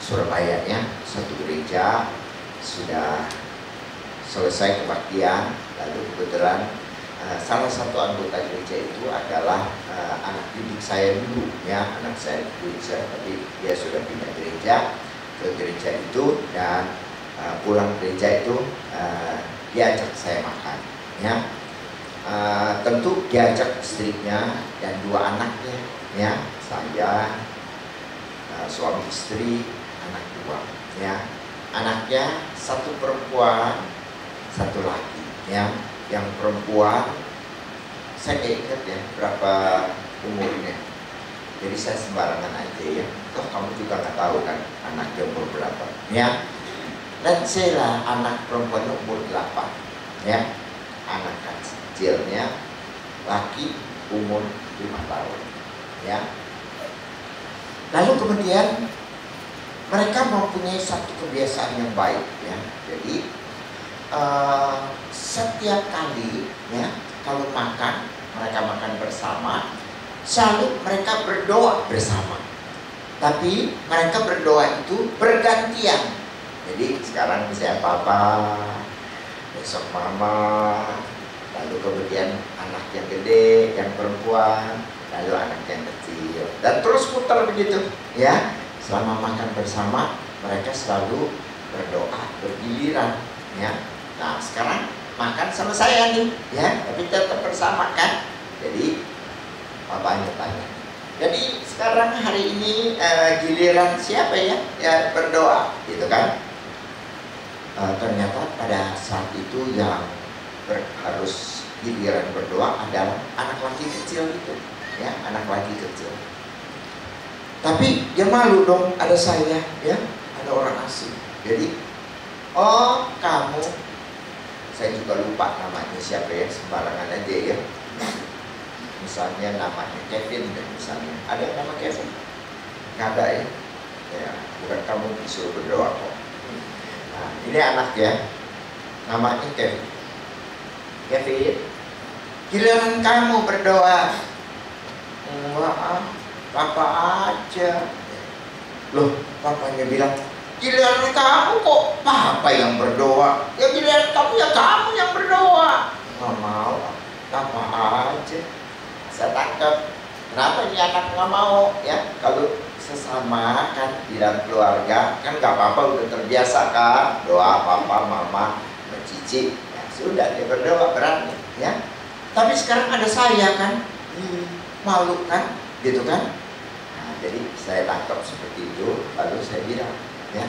Surabaya, ya, satu gereja sudah selesai kebaktian, lalu kebetulan salah satu anggota gereja itu adalah anak didik saya dulu, ya, anak saya didik saya, tapi dia sudah pindah gereja ke gereja itu, dan pulang gereja itu diajak saya makan, ya. Tentu diajak istrinya dan dua anaknya, ya, saya, suami istri, anak dua, ya. Anaknya satu perempuan, satu laki, ya. Yang perempuan saya nggak ingat ya berapa umurnya, jadi saya sembarangan aja, ya. Toh kamu juga nggak tahu kan anaknya umur berapa, ya. Dan saya anak perempuan umur 8, ya. Anak kecilnya laki umur 5 tahun, ya. Lalu kemudian mereka mempunyai satu kebiasaan yang baik, ya. Jadi setiap kali, ya, kalau makan, mereka makan bersama, selalu mereka berdoa bersama. Tapi mereka berdoa itu bergantian. Jadi sekarang misalnya papa, besok mama, lalu kemudian anak yang gede, yang perempuan, lalu anak yang kecil, dan terus putar begitu, ya. Selama makan bersama, mereka selalu berdoa bergiliran, ya. Nah, sekarang makan sama saya nih, ya, tapi tetap bersama kan. Jadi papanya tanya, jadi sekarang hari ini giliran siapa ya, ya berdoa, gitu kan. Ternyata pada saat itu yang harus giliran berdoa adalah anak laki kecil itu, ya, anak laki kecil. Tapi dia malu dong, ada saya, ya, ada orang asing. Jadi, oh kamu, saya juga lupa namanya siapa ya, sembarangan aja, ya. Misalnya namanya Kevin, dan misalnya ada yang nama Kevin? Nggak ada, ya. Ya, bukan kamu disuruh berdoa kok. Nah, ini anak, ya, namanya Kevin. Kevin, giliran kamu berdoa. Enggak, papa aja. Loh, papanya bilang, giliran kamu kok papa yang berdoa? Ya giliran kamu, ya kamu yang berdoa. Nggak mau, papa aja. Saya tangkap, kenapa ini anak nggak mau, ya? Kalau sesama kan di dalam keluarga kan nggak apa-apa, udah terbiasa kan doa papa, mama, cici, ya sudah dia berdoa berani, ya. Tapi sekarang ada saya kan, malu kan, gitu kan. Nah, jadi saya tangkap seperti itu, lalu saya bilang, ya,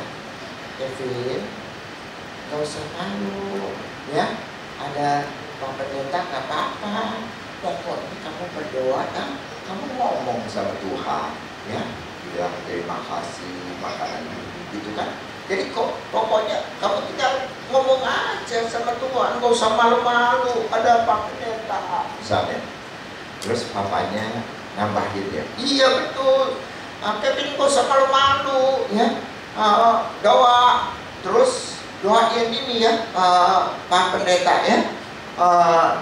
Kevin, nggak usah malu, ya. Ada Pak Pendeta nggak apa-apa, pokoknya kamu berdoa kan, kamu ngomong sama Tuhan, ya, bilang terima kasih makanan gitu kan. Jadi kok pokoknya kamu tinggal ngomong aja sama Tuhan, nggak usah malu-malu. Ada Pak Pendeta misalnya. Terus papanya nambahin dia, iya betul, Kevin nggak usah malu-malu, ya. Doa, terus doain ini ya, Pak Pendeta, ya.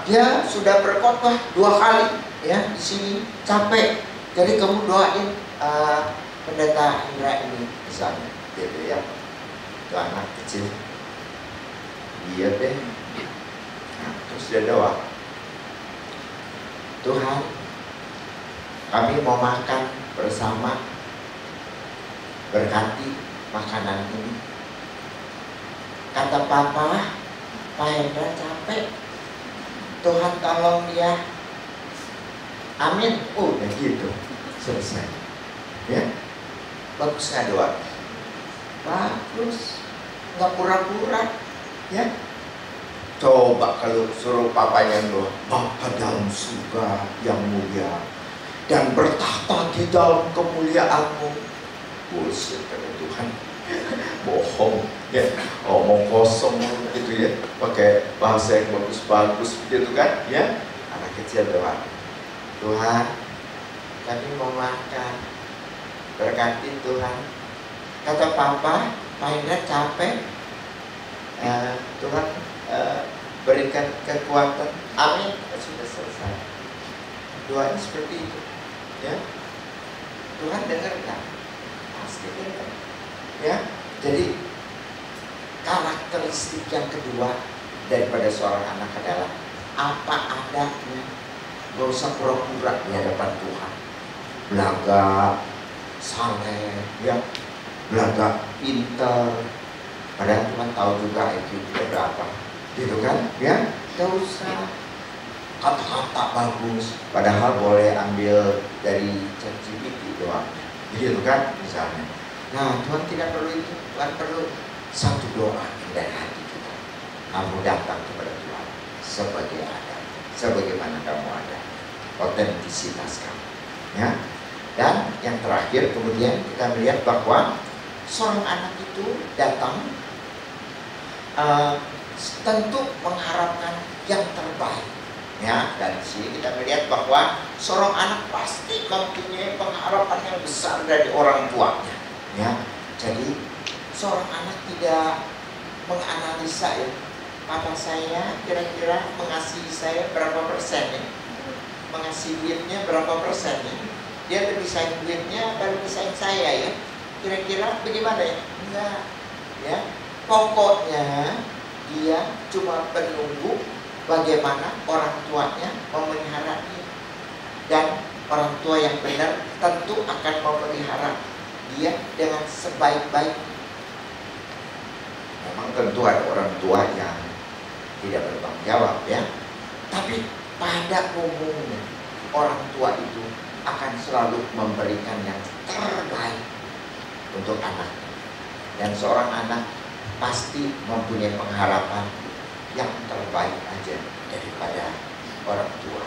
Dia sudah berkhotbah 2 kali, ya, di sini capek. Jadi kamu doain Pendeta Indra ini misalnya, gitu ya. Itu anak kecil, iya deh. Nah, terus dia doa, Tuhan, kami mau makan bersama, berkati makanan ini. Kata papa, Pak Hendra capek, Tuhan tolong dia. Amin. Udah gitu, selesai. Ya, bagus nggak doa? Bagus, nggak pura-pura. Ya, coba kalau suruh papanya doa, Bapa dalam surga yang mulia dan bertahta di dalam kemuliaan-Mu. Bullshit kata Tuhan. Bohong ya, omong kosong gitu ya, pakai bahasa yang bagus-bagus gitu kan ya. Anak kecil doa, Tuhan kami mau makan, berkati Tuhan. Kata papa, Pak Hendra capek, Tuhan berikan kekuatan. Amin. Sudah selesai. Doanya seperti itu ya. Tuhan dengar kan? Pasti dengar ya. Jadi karakteristik yang kedua daripada seorang anak adalah apa adanya. Gak usah pura-pura di hadapan Tuhan. Belaga, saleh, ya, belaga, pintar. Padahal Tuhan tahu juga IQ kita berapa, gitu kan? Ya, gak usah kata-kata bagus. Padahal boleh ambil dari ChatGPT doang, gitu kan? Misalnya. Nah, Tuhan tidak perlu itu. Tuhan perlu satu doa dari hati kita. Kamu datang kepada Tuhan sebagai ada, sebagaimana kamu ada, otentisitas kamu, ya. Dan yang terakhir kemudian kita melihat bahwa seorang anak itu datang tentu mengharapkan yang terbaik, ya. Dan di sini kita melihat bahwa seorang anak pasti mempunyai pengharapan yang besar dari orang tuanya, ya. Jadi seorang anak tidak menganalisa ya, papa saya kira-kira mengasihi saya berapa persen ya, mengasihi duitnya berapa persen ya, dia lebih sayang duitnya baru sayang saya ya, kira-kira bagaimana ya? Enggak ya, pokoknya dia cuma menunggu bagaimana orang tuanya memelihara dia, dan orang tua yang benar tentu akan memelihara dia dengan sebaik-baik. Memang tentu ada orang tua yang tidak bertanggung jawab ya, tapi pada umumnya orang tua itu akan selalu memberikan yang terbaik untuk anaknya. Dan seorang anak pasti mempunyai pengharapan yang terbaik aja daripada orang tua.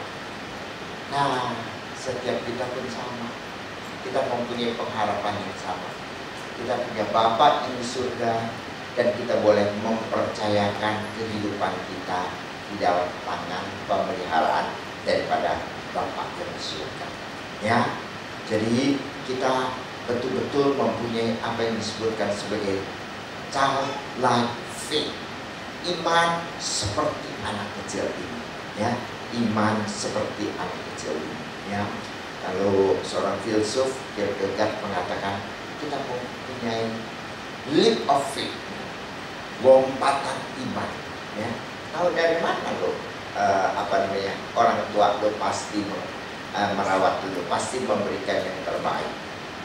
Nah, setiap kita pun sama, kita mempunyai pengharapan yang sama. Kita punya Bapa yang di surga, dan kita boleh mempercayakan kehidupan kita di dalam tangan pemeliharaan daripada Bapa yang di surga. Ya, jadi kita betul-betul mempunyai apa yang disebutkan sebagai childlike faith, iman seperti anak kecil ini. Ya, iman seperti anak kecil ini. Ya, kalau seorang filsuf Kierkegaard mengatakan kita mempunyai leap of faith, lompatan iman, ya. Tahu dari mana lo? Orang tua lo pasti merawat lo, pasti memberikan yang terbaik.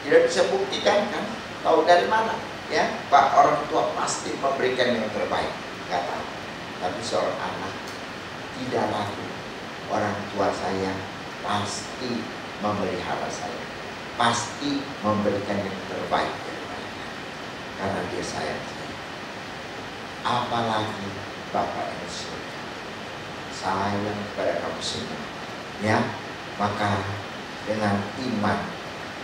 Tidak bisa buktikan kan? Tahu dari mana? Ya, Pak, orang tua pasti memberikan yang terbaik. Gak tahu. Tapi seorang anak tidak ragu, orang tua saya pasti memelihara saya, pasti memberikan yang terbaik karena dia sayang saya. Apalagi Bapak yang surga sayang kepada kamu semua, ya. Maka dengan iman,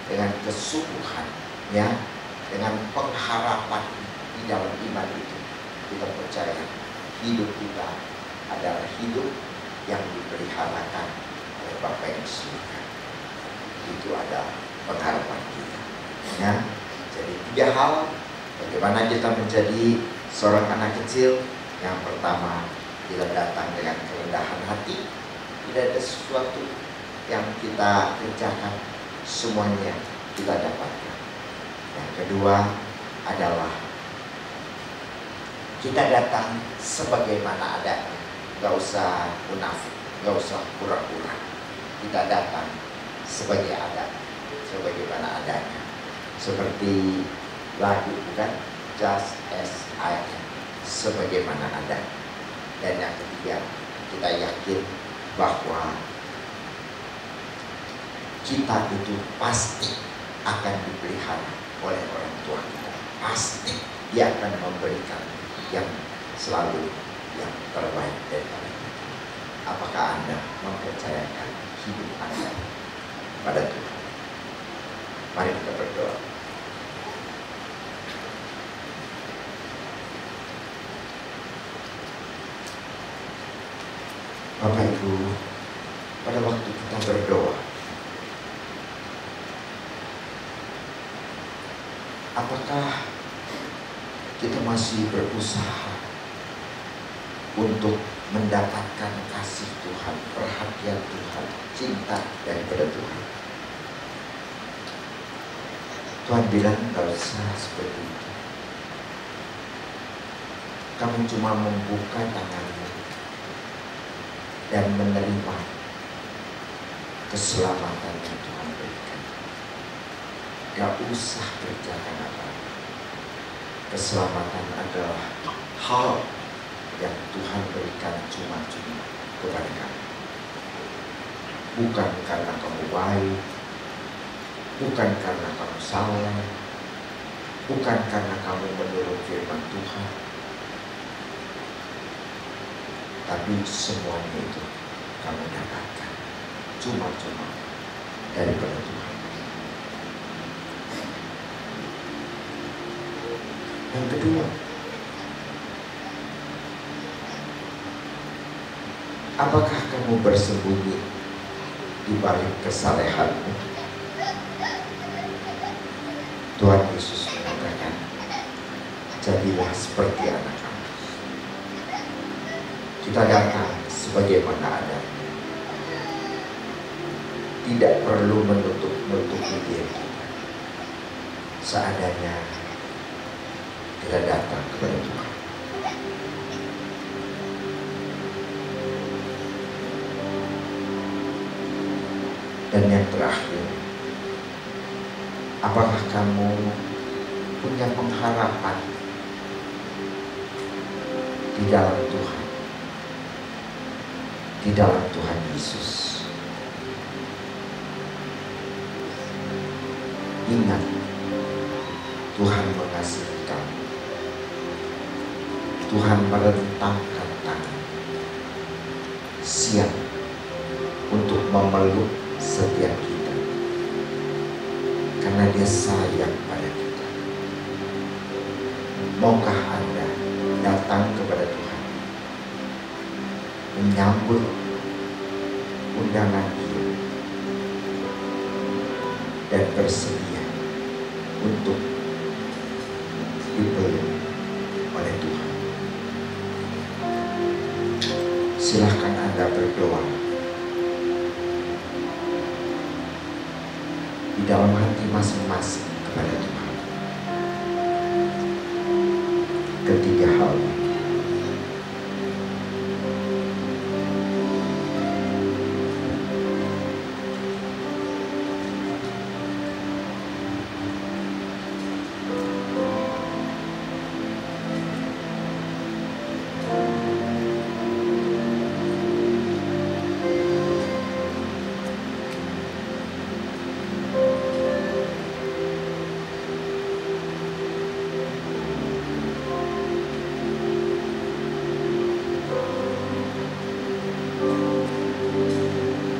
dengan kesungguhan, ya, dengan pengharapan di dalam iman itu, kita percaya hidup kita adalah hidup yang dipeliharakan oleh Bapa yang surga. Itu ada pengharapan kita, ya. Jadi 3 hal bagaimana kita menjadi seorang anak kecil. Yang pertama, kita datang dengan kerendahan hati, tidak ada sesuatu yang kita kerjakan, semuanya kita dapatkan. Yang kedua adalah kita datang sebagaimana adanya, gak usah munafik, gak usah pura-pura. Kita datang sebagai adanya, sebagaimana adanya. Seperti lagu, bukan? Just as I am, sebagaimana adanya. Dan yang ketiga, kita yakin bahwa kita itu pasti akan dipelihara oleh orang tua kita. Pasti dia akan memberikan yang selalu yang terbaik daripada kita. Apakah Anda mempercayakan hidup Anda pada Tuhan? Mari kita berdoa. Bapak Ibu, pada waktu kita berdoa, apakah kita masih berusaha untuk mendapatkan kasih Tuhan, perhatian Tuhan, cinta daripada Tuhan? Tuhan bilang gak usah seperti itu. Kamu cuma membuka tanganmu dan menerima keselamatan yang Tuhan berikan. Gak usah kerjakan apa-apa. Keselamatan adalah hal yang Tuhan berikan cuma-cuma kepada kamu. Bukan karena kamu baik, bukan karena kamu saleh, bukan karena kamu menurut firman Tuhan, tapi semuanya itu kamu dapatkan cuma-cuma daripada Tuhan. Yang kedua, apakah kamu bersembunyi di balik kesalehanmu? Tuhan Yesus mengatakan, jadilah seperti anak-anak. Kita datang sebagaimana ada. Tidak perlu menutup-nutupi diri kita. Seadanya kita datang kepada Tuhan. Dan yang terakhir, apakah kamu punya pengharapan di dalam Tuhan, di dalam Tuhan Yesus? Ingat, Tuhan mengasihi kamu. Tuhan merentangkan tangan, siap untuk memeluk setiap kita, karena Dia sayang pada kita. Maukah Anda datang kepada Tuhan, menyambut undangan Dia, dan bersedia untuk dipeluk oleh Tuhan? Silahkan Anda berdoa di dalam hati masing-masing kepada Tuhan. Ketiga hal.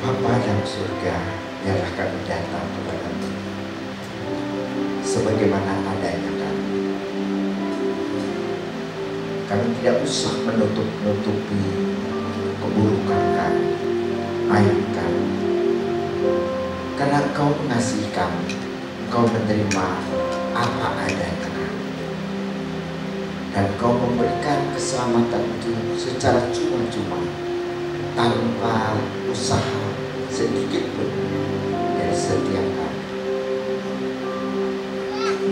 Bapa dalam surga, biarlah kami datang kepada-Mu sebagaimana adanya kami. Kami tidak usah menutup-nutupi keburukan kami, aib kami, karena Engkau mengasihi kami. Engkau menerima apa adanya kami, dan Engkau memberikan keselamatan itu secara cuma-cuma, tanpa usaha sedikit pun dari setiap kami.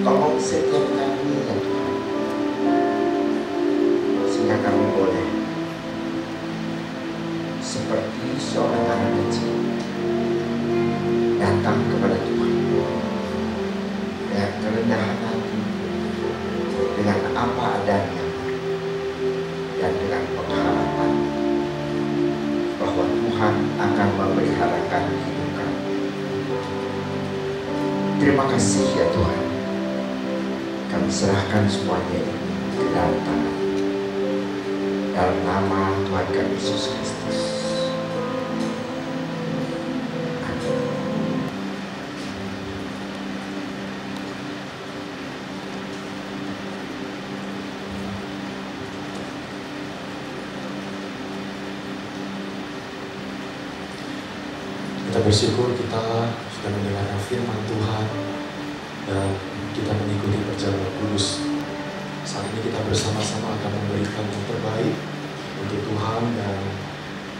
Tolong setiap kami ya Tuhan, sehingga kami boleh seperti seorang anak kecil datang kepada Tuhan dengan kerendahan hati, dengan apa adanya, dan dengan pengharapan Terima kasih ya Tuhan. Kami serahkan semuanya ini ke dalam tangan. Dalam nama Tuhan kami Yesus Kristus. Amin. Kita bersyukur kita sudah mendengarkan firman Tuhan dan kita mengikuti perjalanan kudus. Saat ini kita bersama-sama akan memberikan yang terbaik untuk Tuhan, dan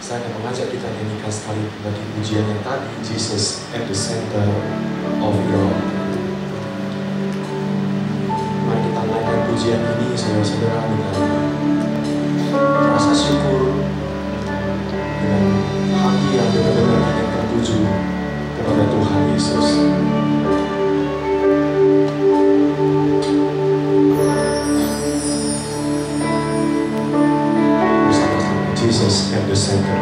saya akan mengajak kita nyanyikan sekali lagi pujian yang tadi, Jesus at the center of it all. Mari kita naikkan pujian ini saudara-saudara dengan rasa syukur, dengan hati yang benar-benar ingin tertuju kepada Tuhan Yesus. Jesus at the center.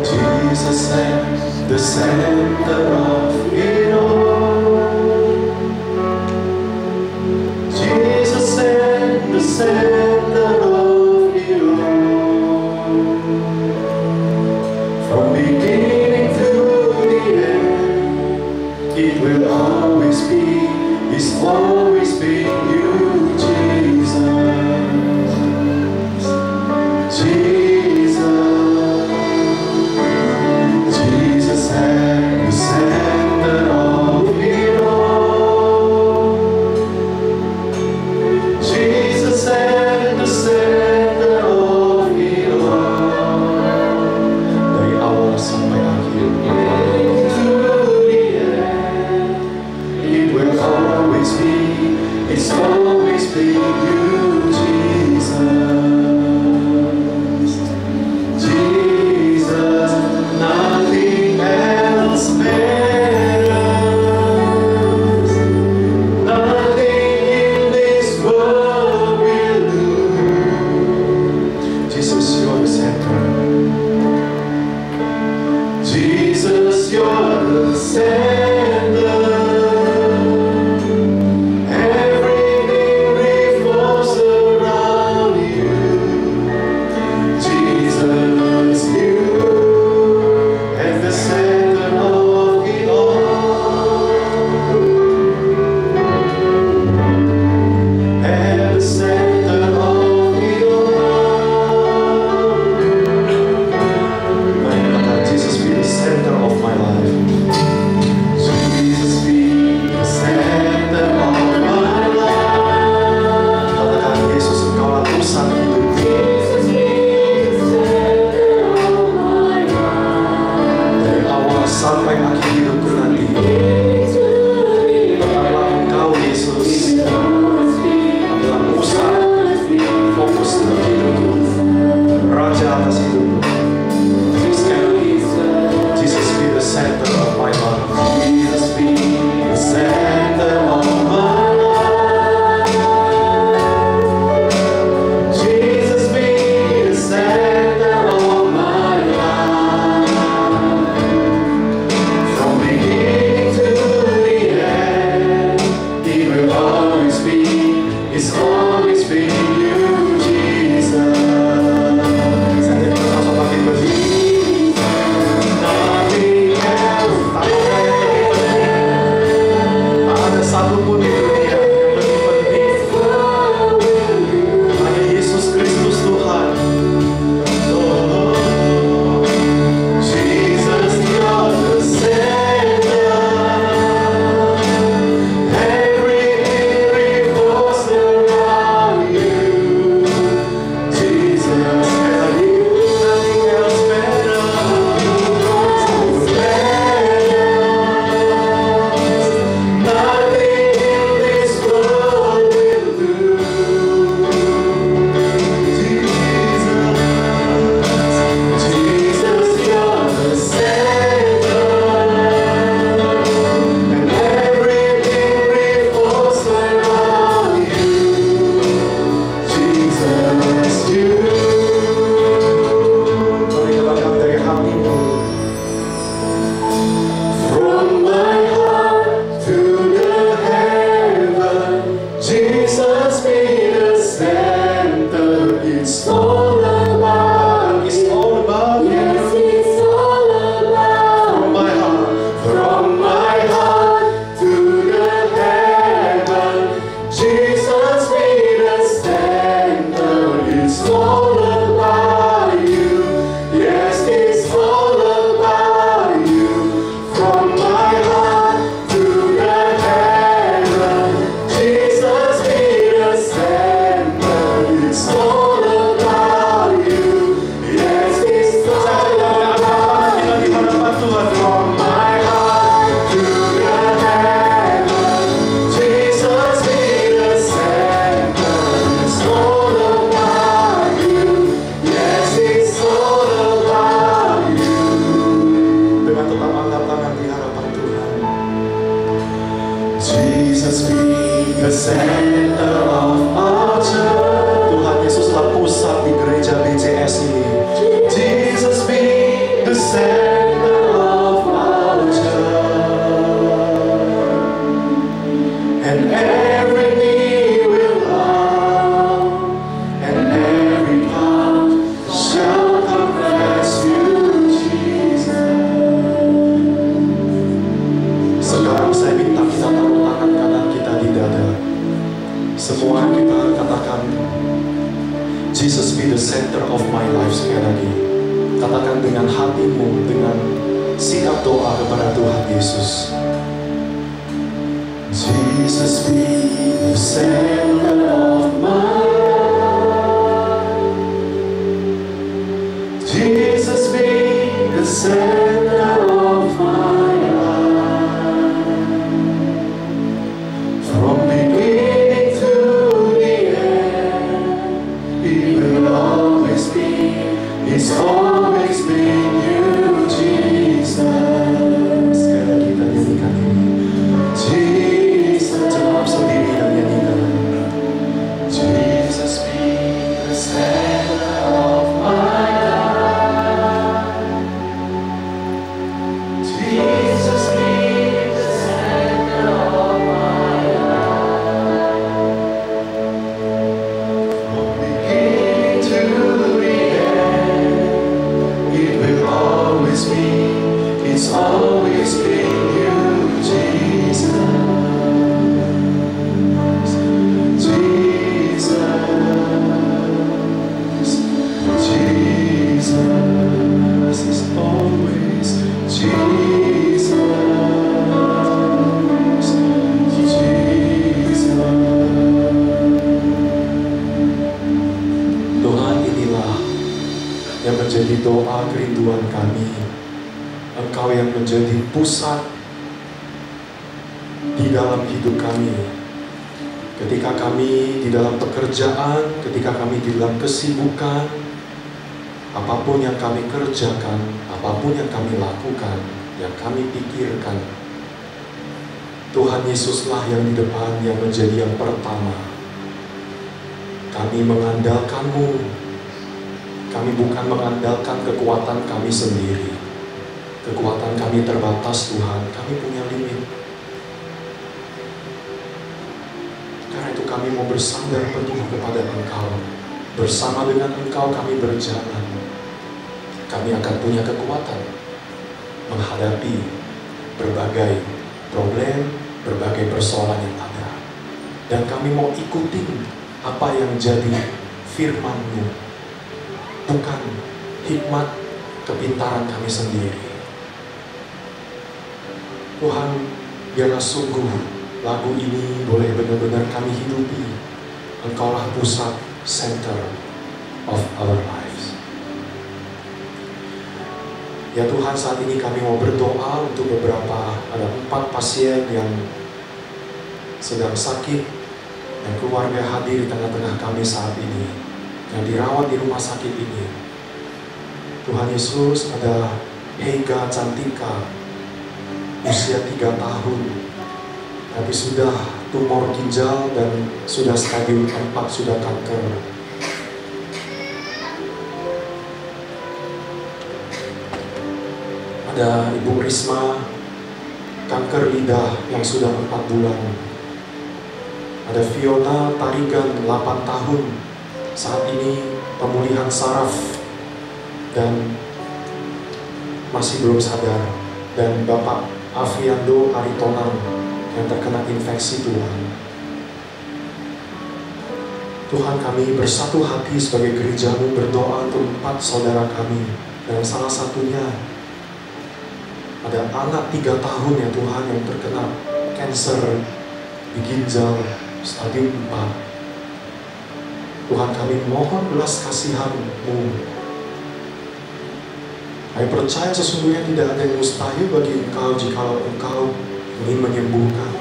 Jesus at the center of it all. Jesus at the center of it all. From beginning to the end, it will always be, it's always been you, Jesus. Jesus at the center of center of our church. Tuhan Yesuslah pusat di gereja BCS ini. Jesus be the center of our church. And every knee will bow, and every tongue shall confess you, Jesus. Sekarang saya minta kita taruh tangan kanan kita di dada. Semua kita katakan, Jesus be the center of my life. Sekali lagi, katakan dengan hatimu, dengan sikap doa kepada Tuhan Yesus. Jesus be the center of my life. Jesus be the center of my life. From beginning to the end, He will always be. It's always been you, Jesus. Sekali lagi kita nyanyikan ini. Jesus, jawab sendiri dan nyanyikan. Jesus be the center of my life. Jesus be the center of my life. From beginning to the end, it will always be. It's always been you, Jesus. Jesus is always Jesus. Tuhan, inilah yang menjadi doa kerinduan kami. Engkau yang menjadi pusat di dalam hidup kami. Ketika kami di dalam pekerjaan, ketika kami di dalam kesibukan, apapun yang kami kerjakan, apapun yang kami lakukan, yang kami pikirkan, Tuhan Yesuslah yang di depan, yang menjadi yang pertama. Kami mengandalkan-Mu. Kami bukan mengandalkan kekuatan kami sendiri. Kekuatan kami terbatas, Tuhan. Kami punya limit. Karena itu kami mau bersandar penuh kepada Engkau. Bersama dengan Engkau kami berjalan. Kami akan punya kekuatan menghadapi berbagai problem, berbagai persoalan yang ada. Dan kami mau ikutin apa yang jadi firman-Mu, bukan hikmat kepintaran kami sendiri. Tuhan, biarlah sungguh lagu ini boleh benar-benar kami hidupi. Engkaulah pusat, center of our lives. Ya Tuhan, saat ini kami mau berdoa untuk beberapa, ada 4 pasien yang sedang sakit, dan keluarga hadir di tengah-tengah kami saat ini, yang dirawat di rumah sakit ini. Tuhan Yesus, ada Hega Cantika, usia 3 tahun, tapi sudah tumor ginjal dan sudah stadium 4, sudah kanker. Ada Ibu Risma, kanker lidah yang sudah 4 bulan. Ada Fiona Tarigan, 8 tahun, saat ini pemulihan saraf dan masih belum sadar. Dan Bapak Aviando Aritonang yang terkena infeksi, Tuhan. Tuhan, kami bersatu hati sebagai gereja-Mu berdoa untuk 4 saudara kami. Dan salah satunya ada anak 3 tahun ya Tuhan yang terkena kanker di ginjal stadium 4. Tuhan, kami mohon belas kasihan-Mu. Kami percaya sesungguhnya tidak ada yang mustahil bagi Engkau jikalau Engkau ingin menyembuhkan.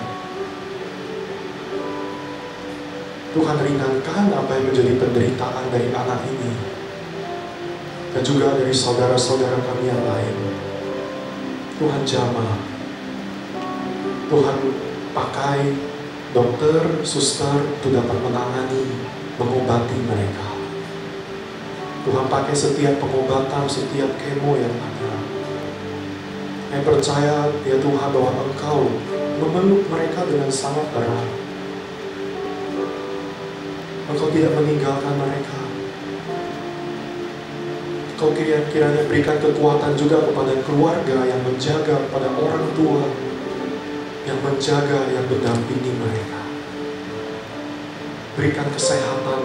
Tuhan, ringankan apa yang menjadi penderitaan dari anak ini dan juga dari saudara-saudara kami yang lain. Tuhan, jamah. Tuhan, pakai dokter, suster itu dapat menangani, mengobati mereka. Tuhan pakai setiap pengobatan, setiap kemo yang ada. Saya percaya ya Tuhan bahwa Engkau memeluk mereka dengan sangat erat. Engkau tidak meninggalkan mereka. Engkau kiranya berikan kekuatan juga kepada keluarga yang menjaga, kepada orang tua yang menjaga, yang mendampingi mereka. Berikan kesehatan,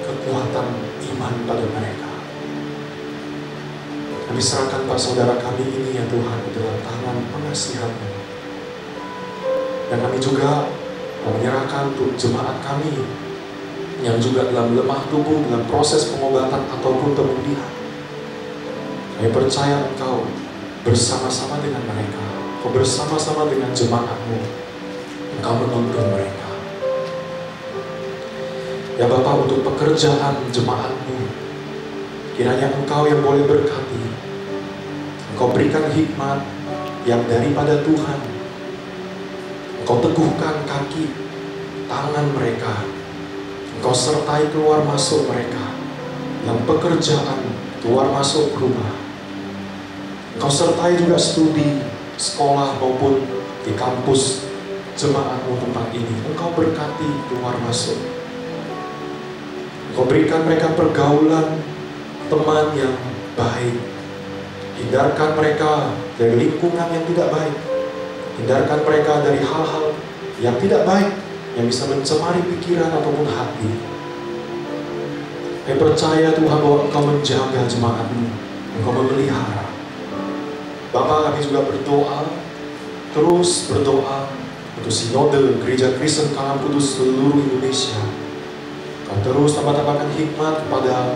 kekuatan, iman pada mereka. Kami serahkan Pak saudara kami ini ya Tuhan ke dalam tangan pengasihan-Mu. Dan kami juga menyerahkan untuk jemaat kami yang juga dalam lemah tubuh, dalam proses pengobatan ataupun pemulihan. Kami percaya Engkau bersama-sama dengan mereka. Engkau bersama-sama dengan jemaat-Mu. Engkau menuntun mereka. Ya Bapa, untuk pekerjaan jemaat-Mu, kiranya Engkau yang boleh berkati. Engkau berikan hikmat yang daripada Tuhan. Engkau teguhkan kaki, tangan mereka. Engkau sertai keluar masuk mereka dalam pekerjaan, keluar masuk rumah. Engkau sertai juga studi, sekolah maupun di kampus jemaat-Mu tempat ini. Engkau berkati keluar masuk. Engkau berikan mereka pergaulan teman yang baik. Hindarkan mereka dari lingkungan yang tidak baik. Hindarkan mereka dari hal-hal yang tidak baik yang bisa mencemari pikiran ataupun hati. Saya percaya Tuhan bahwa Engkau menjaga jemaat-Mu. Engkau memelihara. Bapa, kami juga berdoa, terus berdoa untuk sinode Gereja Kristen Kalam Kudus seluruh Indonesia. Kau terus tambah-tambahkan hikmat kepada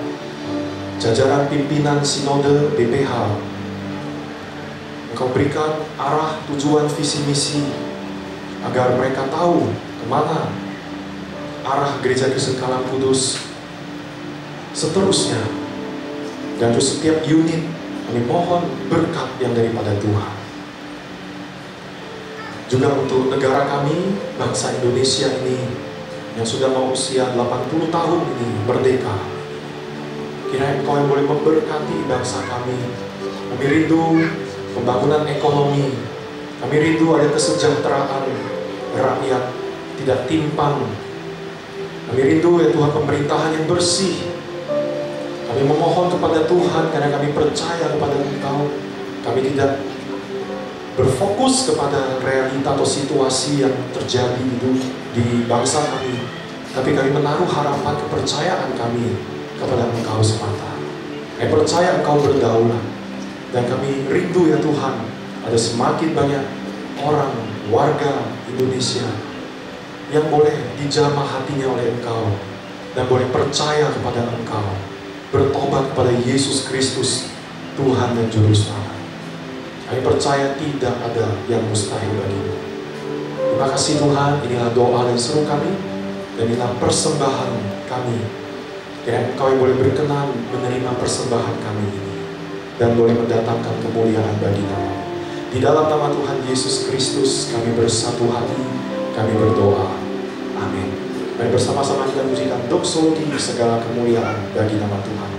jajaran pimpinan sinode BPH. Engkau berikan arah, tujuan, visi, misi, agar mereka tahu kemana arah Gereja Kristen Kalam Kudus seterusnya. Dan untuk setiap unit, kami mohon berkat yang daripada Tuhan. Juga untuk negara kami, bangsa Indonesia ini, yang sudah mau usia 80 tahun ini merdeka. Kiranya Engkau yang boleh memberkati bangsa kami. Kami rindu pembangunan ekonomi. Kami rindu ada kesejahteraan rakyat, tidak timpang. Kami rindu ya Tuhan pemerintahan yang bersih. Kami memohon kepada Tuhan karena kami percaya kepada Engkau. Kami tidak berfokus kepada realita atau situasi yang terjadi di bangsa kami, tapi kami menaruh harapan kepercayaan kami kepada Engkau semata. Kami percaya Engkau berdaulat, dan kami rindu ya Tuhan ada semakin banyak orang, warga Indonesia yang boleh dijamah hatinya oleh Engkau dan boleh percaya kepada Engkau, bertobat kepada Yesus Kristus, Tuhan dan Juru Selamat. Kami percaya tidak ada yang mustahil bagimu. Terima kasih Tuhan, inilah doa dan seru kami, dan inilah persembahan kami. Kiranya Engkau yang boleh berkenan menerima persembahan kami ini, dan boleh mendatangkan kemuliaan bagi nama. Di dalam nama Tuhan Yesus Kristus kami bersatu hati, kami berdoa. Amin. Mari bersama-sama kita pujikan doksologi segala kemuliaan bagi nama Tuhan.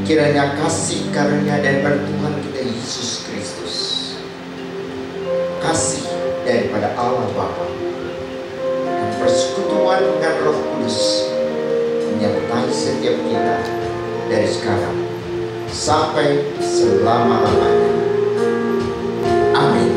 Kiranya kasih karunia daripada Tuhan kita Yesus Kristus, kasih daripada kepada Allah Bapa dan persekutuan dengan Roh Kudus menyertai setiap kita dari sekarang sampai selama-lamanya. Amin.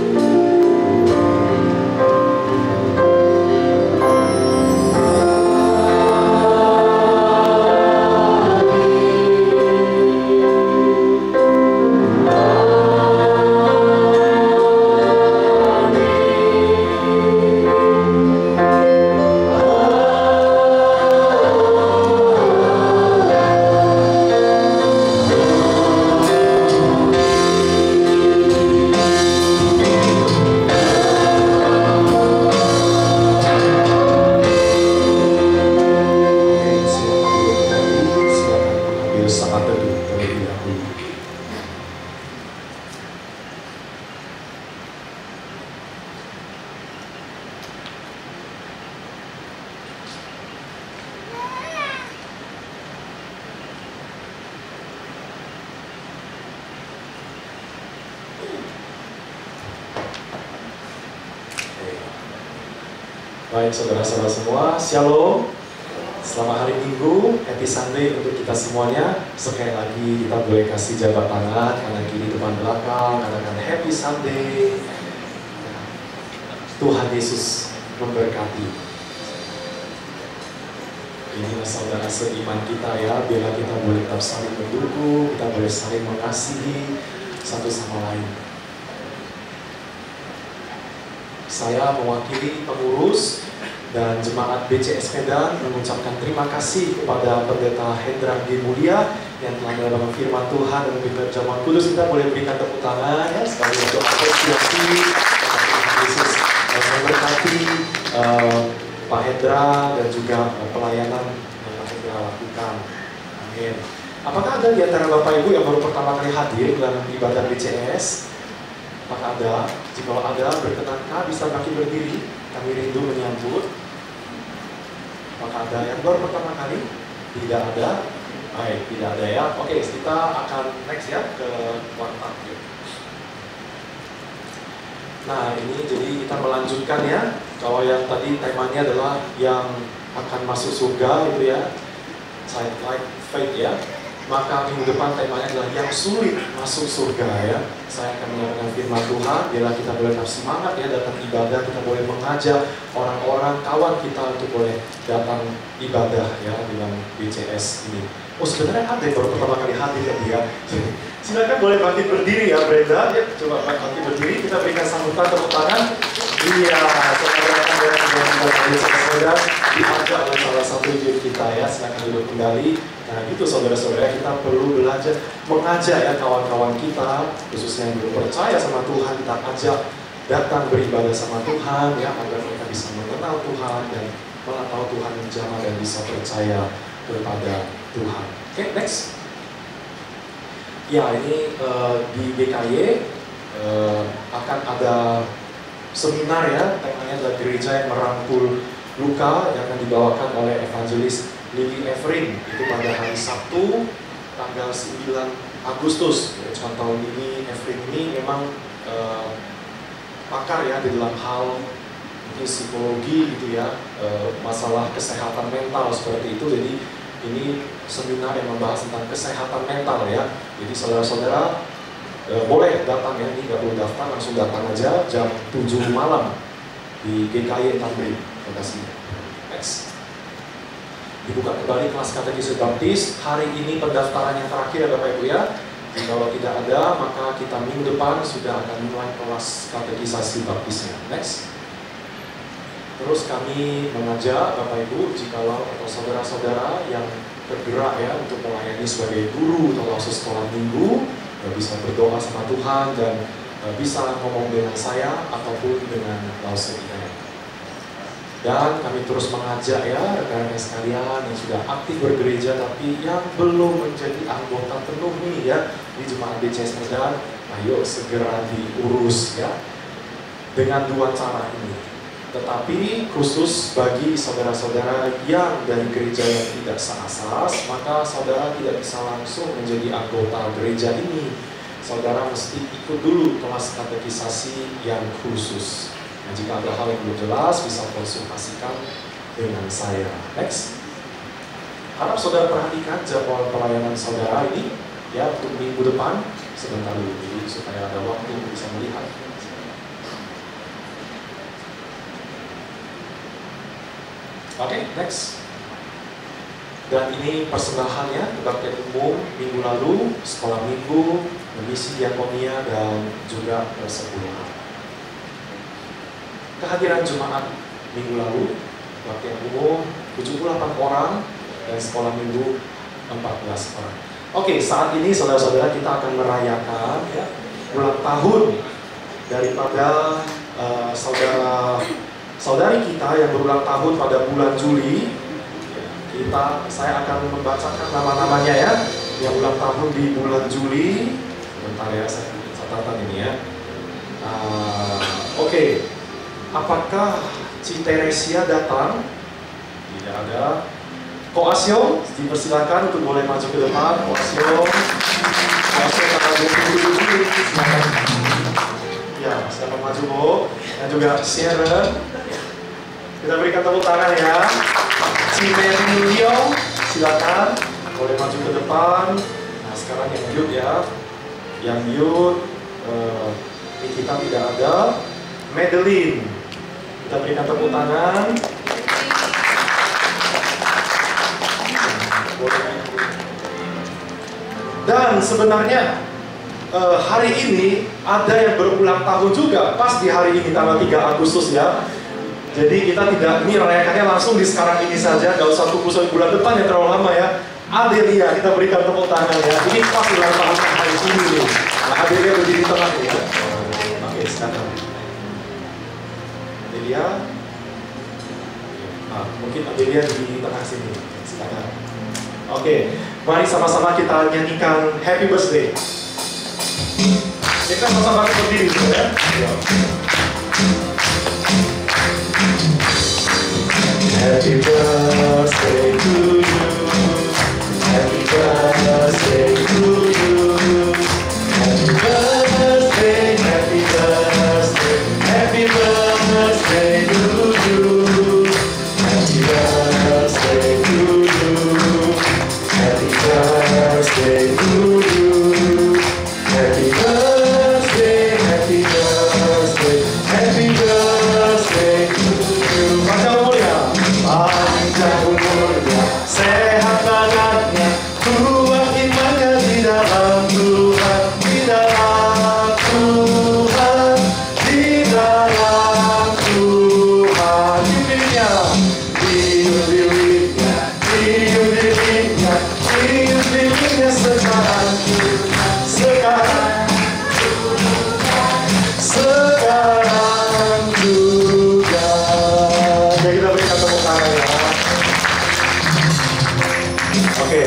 Baik saudara-saudara semua, Shalom. Selamat hari Minggu, Happy Sunday untuk kita semuanya. Sekali lagi kita boleh kasih jabat tangan, kanan kiri depan belakang, katakan Happy Sunday. Tuhan Yesus memberkati. Inilah saudara seiman kita ya, biarlah kita boleh tetap saling mendukung, kita boleh saling mengasihi satu sama lain. Saya mewakili pengurus dan jemaat BCS Medan mengucapkan terima kasih kepada Pendeta Hendra G. Mulia yang telah menerangkan firman Tuhan dan memberikan jawaban kudus. Kita boleh berikan tepuk tangan ya, sekali untuk apresiasi Tuhan Yesus dan memberkati Pak Hendra dan juga pelayanan yang Pak Hendra lakukan. Amin. Apakah ada di antara Bapak Ibu yang baru pertama kali hadir dalam ibadah BCS? Apakah ada? Jika ada, berkenankah bisa bangkit berdiri? Kami rindu menyambut. Apakah ada yang baru pertama kali? Tidak ada? Baik, tidak ada ya. Oke, kita akan next ya ke warta. Nah, ini jadi kita melanjutkan ya. Kalau yang tadi temanya adalah yang akan masuk surga gitu ya. Childlike faith ya. Maka minggu depan temanya adalah yang sulit masuk surga ya. Saya akan menyampaikan firman Tuhan, biarlah kita boleh tetap semangat ya datang ibadah, kita boleh mengajak orang-orang, kawan kita untuk boleh datang ibadah ya dalam BCS ini. Oh sebenarnya ada yang baru pertama kali hadir tadi ya. Silakan boleh bangkit berdiri ya Brenda, ya coba bangkit berdiri, kita berikan sambutan tepuk tangan. Iya, saudara-saudara diajak oleh salah satu youth kita ya, silakan duduk kembali. Nah itu saudara-saudara, kita perlu belajar mengajak ya kawan-kawan kita, khususnya yang belum percaya sama Tuhan, kita ajak datang beribadah sama Tuhan ya, agar mereka bisa mengenal Tuhan dan malah tahu Tuhan menjamah dan bisa percaya kepada Tuhan. Oke, next. Ya ini di GKY akan ada seminar ya, temanya adalah gereja yang merangkul luka yang akan dibawakan oleh evangelis Lili Efrin itu pada hari Sabtu tanggal 9 Agustus. Contoh Lili Efrin ini memang pakar ya di dalam hal mungkin psikologi gitu ya, masalah kesehatan mental seperti itu. Jadi ini seminar yang membahas tentang kesehatan mental ya. Jadi saudara-saudara boleh datang ya, ini nggak perlu daftar, langsung datang aja jam 7 malam di GKY Tamrin. Terima kasih. Next. Dibuka kembali kelas katekisme baptis. Hari ini pendaftaran yang terakhir ya Bapak Ibu ya. Kalau tidak ada, maka kita minggu depan sudah akan mulai kelas katekisasi baptisnya. Next. Terus kami mengajak Bapak Ibu, jikalau atau saudara-saudara yang bergerak ya untuk melayani sebagai guru atau langsung sekolah minggu, bisa berdoa sama Tuhan dan bisa ngomong dengan saya ataupun dengan Lause Internet. Dan kami terus mengajak ya rekan-rekan sekalian yang sudah aktif bergereja tapi yang belum menjadi anggota penuh nih ya di Jemaat BCS Medan, ayo segera diurus ya dengan dua cara ini. Tetapi khusus bagi saudara-saudara yang dari gereja yang tidak seasas, maka saudara tidak bisa langsung menjadi anggota gereja ini. Saudara mesti ikut dulu kelas katekisasi yang khusus. Nah, jika ada hal yang belum jelas, bisa konsultasikan dengan saya. Next. Harap saudara perhatikan jadwal pelayanan saudara ini ya untuk minggu depan sebentar dulu, jadi supaya ada waktu untuk bisa melihat. Oke, next. Dan ini persembahannya kebaktian umum minggu lalu, sekolah minggu, misi diakonia, dan juga persepuluhan. Kehadiran jemaat minggu lalu, kebaktian umum 78 orang, dan sekolah minggu 14 orang. Oke, saat ini saudara-saudara kita akan merayakan ya, ulang tahun daripada saudari kita yang berulang tahun pada bulan Juli. Saya akan membacakan nama-namanya ya, yang ulang tahun di bulan Juli. Sebentar ya, saya bikin catatan ini ya. Oke. Apakah Citeresia datang? Tidak ada. Koasio, dipersilakan untuk boleh maju ke depan. Koasio tanggal 27 Juli, silakan. Ya, silakan maju Bu. Dan juga Sharon. Kita berikan tepuk tangan ya. Cimerilio, silakan boleh maju ke depan. Nah, sekarang yang youth ya, yang youth ini kita tidak ada. Madeline, kita berikan tepuk tangan. Dan sebenarnya hari ini ada yang berulang tahun juga, pas di hari ini tanggal 3 Agustus ya. Jadi kita tidak ini rayakannya langsung di sekarang ini saja, nggak usah tunggu sampai bulan depan yang terlalu lama ya. Adelia, kita berikan tepuk tangan ya. Ini pas ulang tahun hari ini nih. Nah, Adelia berdiri di tengah ya. Oke, silakan. Adelia. Nah, mungkin Adelia di tengah sini. Silakan. Oke, mari sama-sama kita nyanyikan Happy Birthday. Kita sama-sama berdiri ya. Happy birthday to you. Happy birthday to you. Happy birthday, happy birthday, happy birthday to you. Happy birthday to you. Happy birthday to you. Happy birthday, happy birthday, happy birthday to you. Panjang umurnya, panjang umurnya, sehat badannya, kuat imannya di dalam Tuhan, di dalam Tuhan, di dalam Tuhan. Dirinya, dirinya, dirinya, dirinya sekarang, sekarang, sekarang juga. Ya, kita berikan tepuk tangan ya. Oke,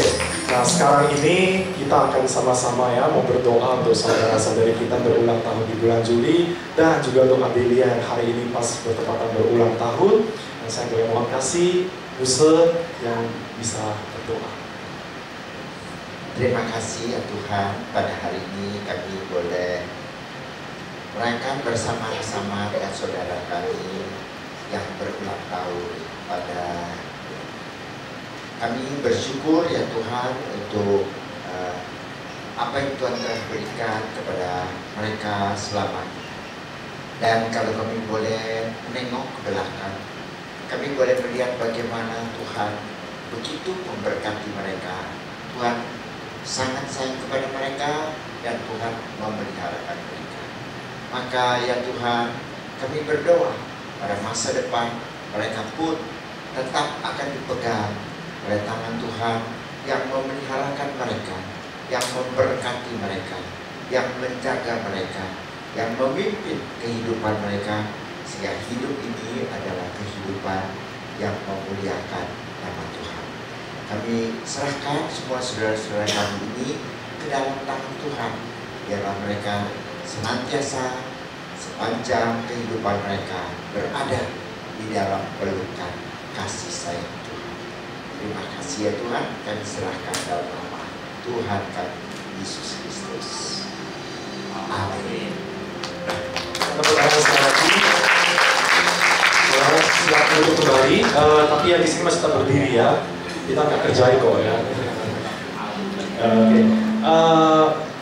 nah sekarang ini kita akan sama-sama ya mau berdoa untuk saudara-saudari kita berulang tahun di bulan Juli, dan juga untuk Adelia yang hari ini pas bertepatan berulang tahun. Dan saya boleh mohon kasih Buse yang bisa berdoa. Terima kasih ya Tuhan, pada hari ini kami boleh merayakan bersama-sama dengan saudara kami yang berulang tahun. Pada kami bersyukur ya Tuhan untuk apa yang Tuhan telah berikan kepada mereka selama ini. Dan kalau kami boleh menengok ke belakang, kami boleh melihat bagaimana Tuhan begitu memberkati mereka. Tuhan sangat sayang kepada mereka dan Tuhan memeliharakan mereka. Maka ya Tuhan, kami berdoa pada masa depan mereka pun tetap akan dipegang oleh tangan Tuhan yang memeliharakan mereka, yang memberkati mereka, yang menjaga mereka, yang memimpin kehidupan mereka, sehingga hidup ini adalah kehidupan yang memuliakan nama Tuhan. Kami serahkan semua saudara-saudara kami ini ke dalam tangan Tuhan, biarlah mereka senantiasa sepanjang kehidupan mereka berada di dalam pelukan kasih sayang Tuhan. Terima kasih ya Tuhan, kami serahkan dalam nama Tuhan kami Yesus Kristus. Amin. Tepuk tangan sekali lagi. silakan duduk kembali. Tapi yang di sini masih tetap berdiri ya. Kita nggak kerjain kok ya. Oke.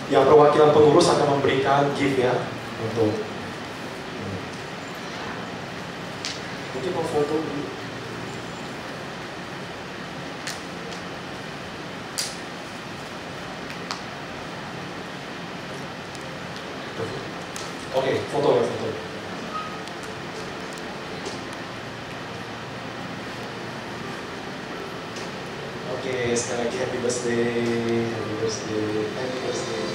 Yang perwakilan pengurus akan memberikan gift ya untuk. Mungkin mau foto dulu. Oke, foto ya, foto. Oke, sekali lagi happy birthday, happy birthday, happy birthday.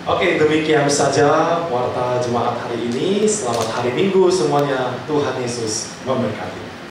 Oke, demikian saja warta jemaat hari ini. Selamat hari Minggu semuanya. Tuhan Yesus memberkati.